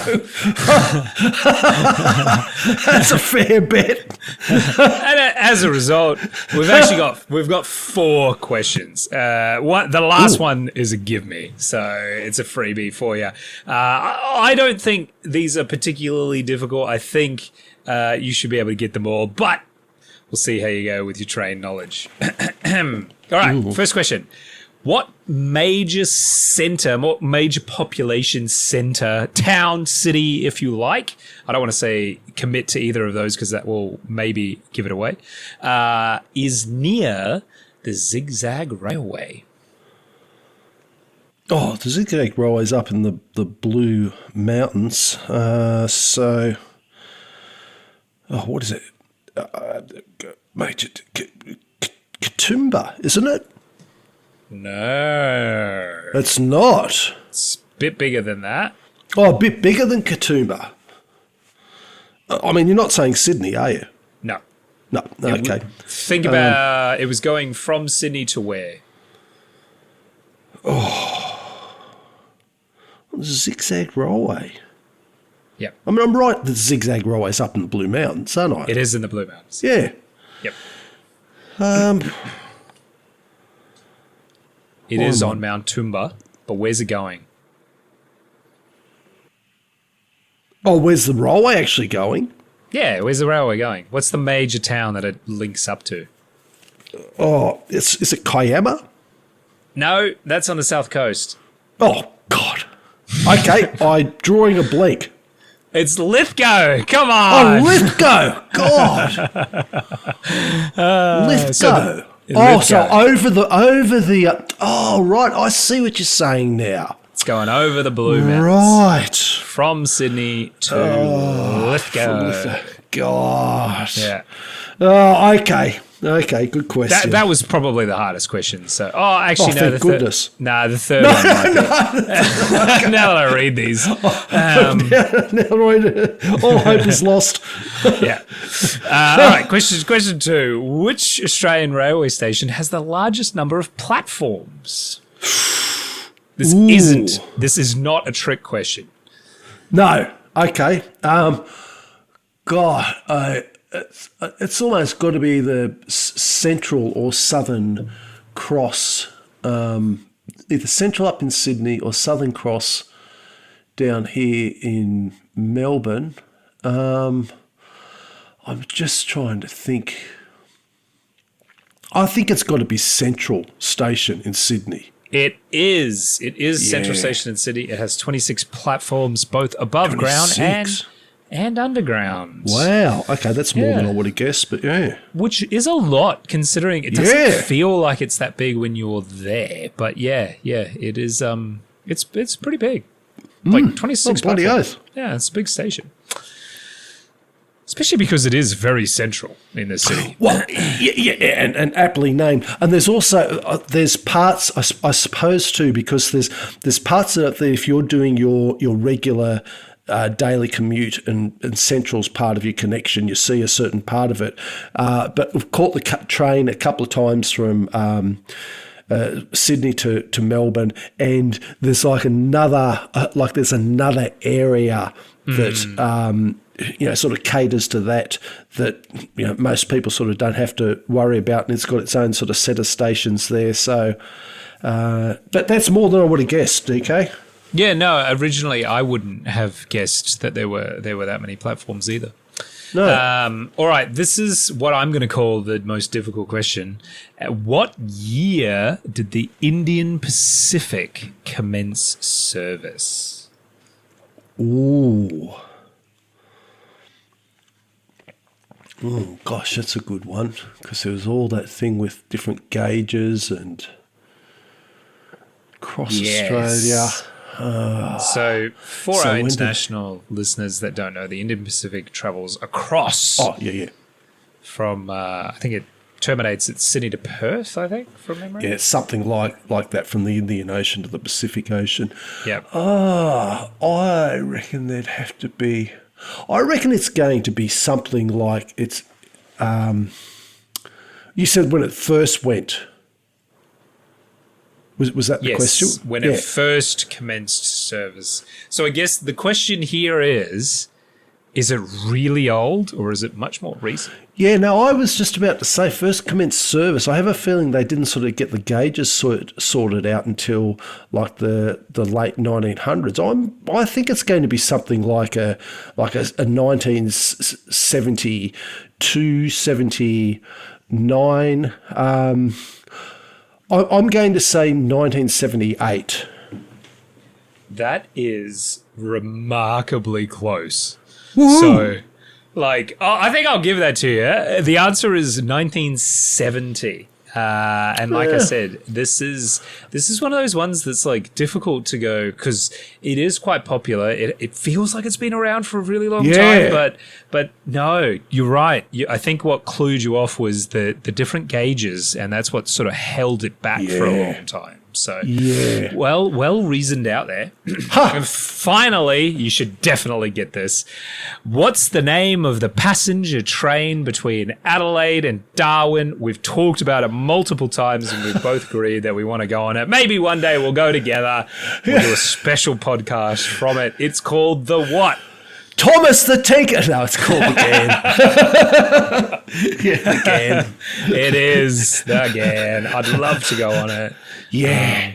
That's a fair bet. And as a result, we've got 4 questions. The last one is a give me, so it's a freebie for you. I don't think these are particularly difficult. I think you should be able to get them all, but we'll see how you go with your train knowledge. All right, First question. What major population centre, town, city, if you like, I don't want to say commit to either of those because that will maybe give it away, is near the Zigzag Railway? Oh, the Zigzag Railway's up in the Blue Mountains. What is it? Major Katoomba, isn't it? No. It's not. It's a bit bigger than that. Oh, a bit bigger than Katoomba. I mean, you're not saying Sydney, are you? No. No, okay. Think about it was going from Sydney to where? The Zigzag Railway. Yeah. I mean, I'm right, the Zigzag Railway's up in the Blue Mountains, aren't I? It is in the Blue Mountains. Yeah. Yep. It is on Mount Toomba, but where's it going? Oh, where's the railway actually going? Yeah, where's the railway going? What's the major town that it links up to? Oh, is it Kiama? No, that's on the south coast. Oh, God. Okay, I'm drawing a blank. It's Lithgow. Come Oh, on. Lithgow. God. Lithgow. So over the. Oh, right. I see what you're saying now. It's going over the Blue Mountains. Right. From Sydney to Lithgow. God. Yeah. Oh, okay. Okay, good question. That was probably the hardest question. So, actually, no. Thank goodness. The third one. Now that I read these. Now all hope is lost. Yeah. All right, question 2. Which Australian railway station has the largest number of platforms? This Ooh. isn't. This is not a trick question. No. Okay. God, it's almost got to be the central or southern cross, either central up in Sydney or southern cross down here in Melbourne. I'm just trying to think. I think it's got to be Central Station in Sydney. It is. It is Central Station in Sydney. It has 26 platforms, both above ground and underground. Wow. Okay, that's more than I would have guessed, but yeah. Which is a lot, considering it doesn't feel like it's that big when you're there. But yeah, it is. It's pretty big. Like 26 bloody platforms. oath. Yeah, it's a big station. Especially because it is very central in the city. Well, and aptly named. And there's also there's parts, I suppose, too, because there's parts of it if you're doing your regular daily commute and Central's part of your connection, you see a certain part of it. But we've caught the train a couple of times from Sydney to Melbourne, and there's like another area that sort of caters to that most people sort of don't have to worry about, and it's got its own sort of set of stations there. So, but that's more than I would have guessed, DK. Yeah, no. Originally, I wouldn't have guessed that there were that many platforms either. No. All right, this is what I'm going to call the most difficult question. At what year did the Indian Pacific commence service? Ooh. Oh, gosh, that's a good one, because there was all that thing with different gauges and across Australia. So for our international listeners that don't know, the Indian Pacific travels across. Oh, yeah. From, I think it terminates at Sydney to Perth, I think, from memory. Yeah, something like that, from the Indian Ocean to the Pacific Ocean. Yep. I reckon there'd have to be... I reckon it's going to be something like it's... you said when it first went. Was that the question? Yes, when it first commenced service. So I guess the question here is it really old or is it much more recent? Yeah, no, I was just about to say first commenced service. I have a feeling they didn't sort of get the gauges sorted out until like the late 1900s. I think it's going to be something like a 1972, 79. I'm going to say 1978. That is remarkably close. Woo-hoo. So, I think I'll give that to you. The answer is 1970. And like I said, this is one of those ones that's like difficult to go because it is quite popular. It feels like it's been around for a really long time, but no, you're right. I think what clued you off was the different gauges, and that's what sort of held it back for a long time. So, well reasoned out there. And finally, you should definitely get this. What's the name of the passenger train between Adelaide and Darwin? We've talked about it multiple times and we've both agreed that we want to go on it. Maybe one day we'll go together. We'll do a special podcast from it. It's called the what? Thomas the Tinker. No, it's called the GAN. Again. It is the GAN. I'd love to go on it. Yeah.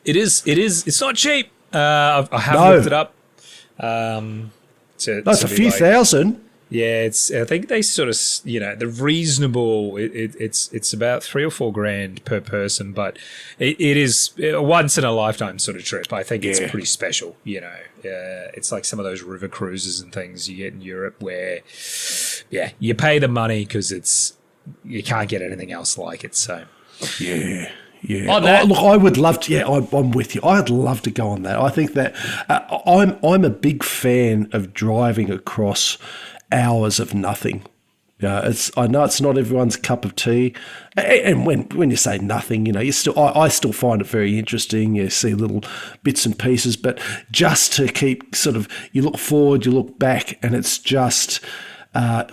It is. It's not cheap. I have looked it up. That's a few thousand. Yeah, I think they sort of, the reasonable. It's about $3 or $4 grand per person, but it is a once in a lifetime sort of trip. I think it's pretty special. It's like some of those river cruises and things you get in Europe, where, you pay the money because you can't get anything else like it. So yeah. Look, I would love to. Yeah, I'm with you. I'd love to go on that. I think that I'm a big fan of driving across hours of nothing. I know it's not everyone's cup of tea, and when you say nothing, I still find it very interesting. You see little bits and pieces, but just to keep sort of, you look forward, you look back, and it's just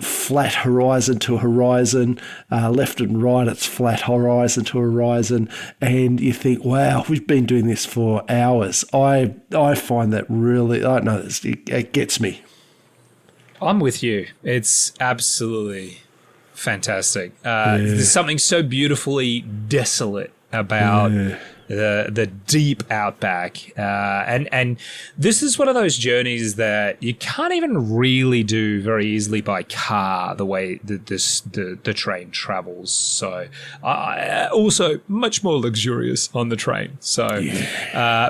flat horizon to horizon, left and right, it's flat horizon to horizon, and you think, wow, we've been doing this for hours. I find that really, I don't know, it gets me. I'm with you. It's absolutely fantastic. There's something so beautifully desolate about the deep outback, and this is one of those journeys that you can't even really do very easily by car, the way that the train travels. So also much more luxurious on the train. So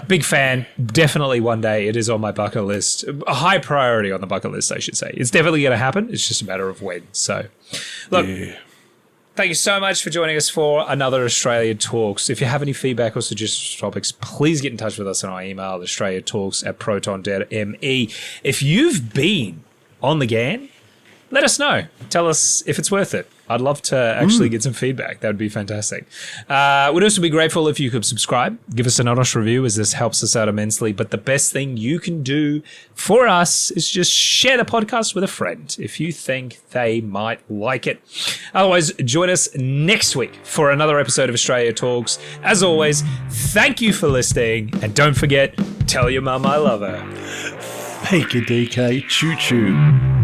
big fan. Definitely one day it is on my bucket list. A high priority on the bucket list, I should say. It's definitely going to happen. It's just a matter of when. So look. Thank you so much for joining us for another Australia Talks. If you have any feedback or suggestions for topics, please get in touch with us on our email, australiatalks@proton.me. If you've been on the GAN, let us know. Tell us if it's worth it. I'd love to actually get some feedback. That would be fantastic. We'd also be grateful if you could subscribe, give us an honest review, as this helps us out immensely. But the best thing you can do for us is just share the podcast with a friend if you think they might like it. Otherwise, join us next week for another episode of Australia Talks. As always, thank you for listening. And don't forget, tell your mum I love her. Thank you, DK. Choo-choo.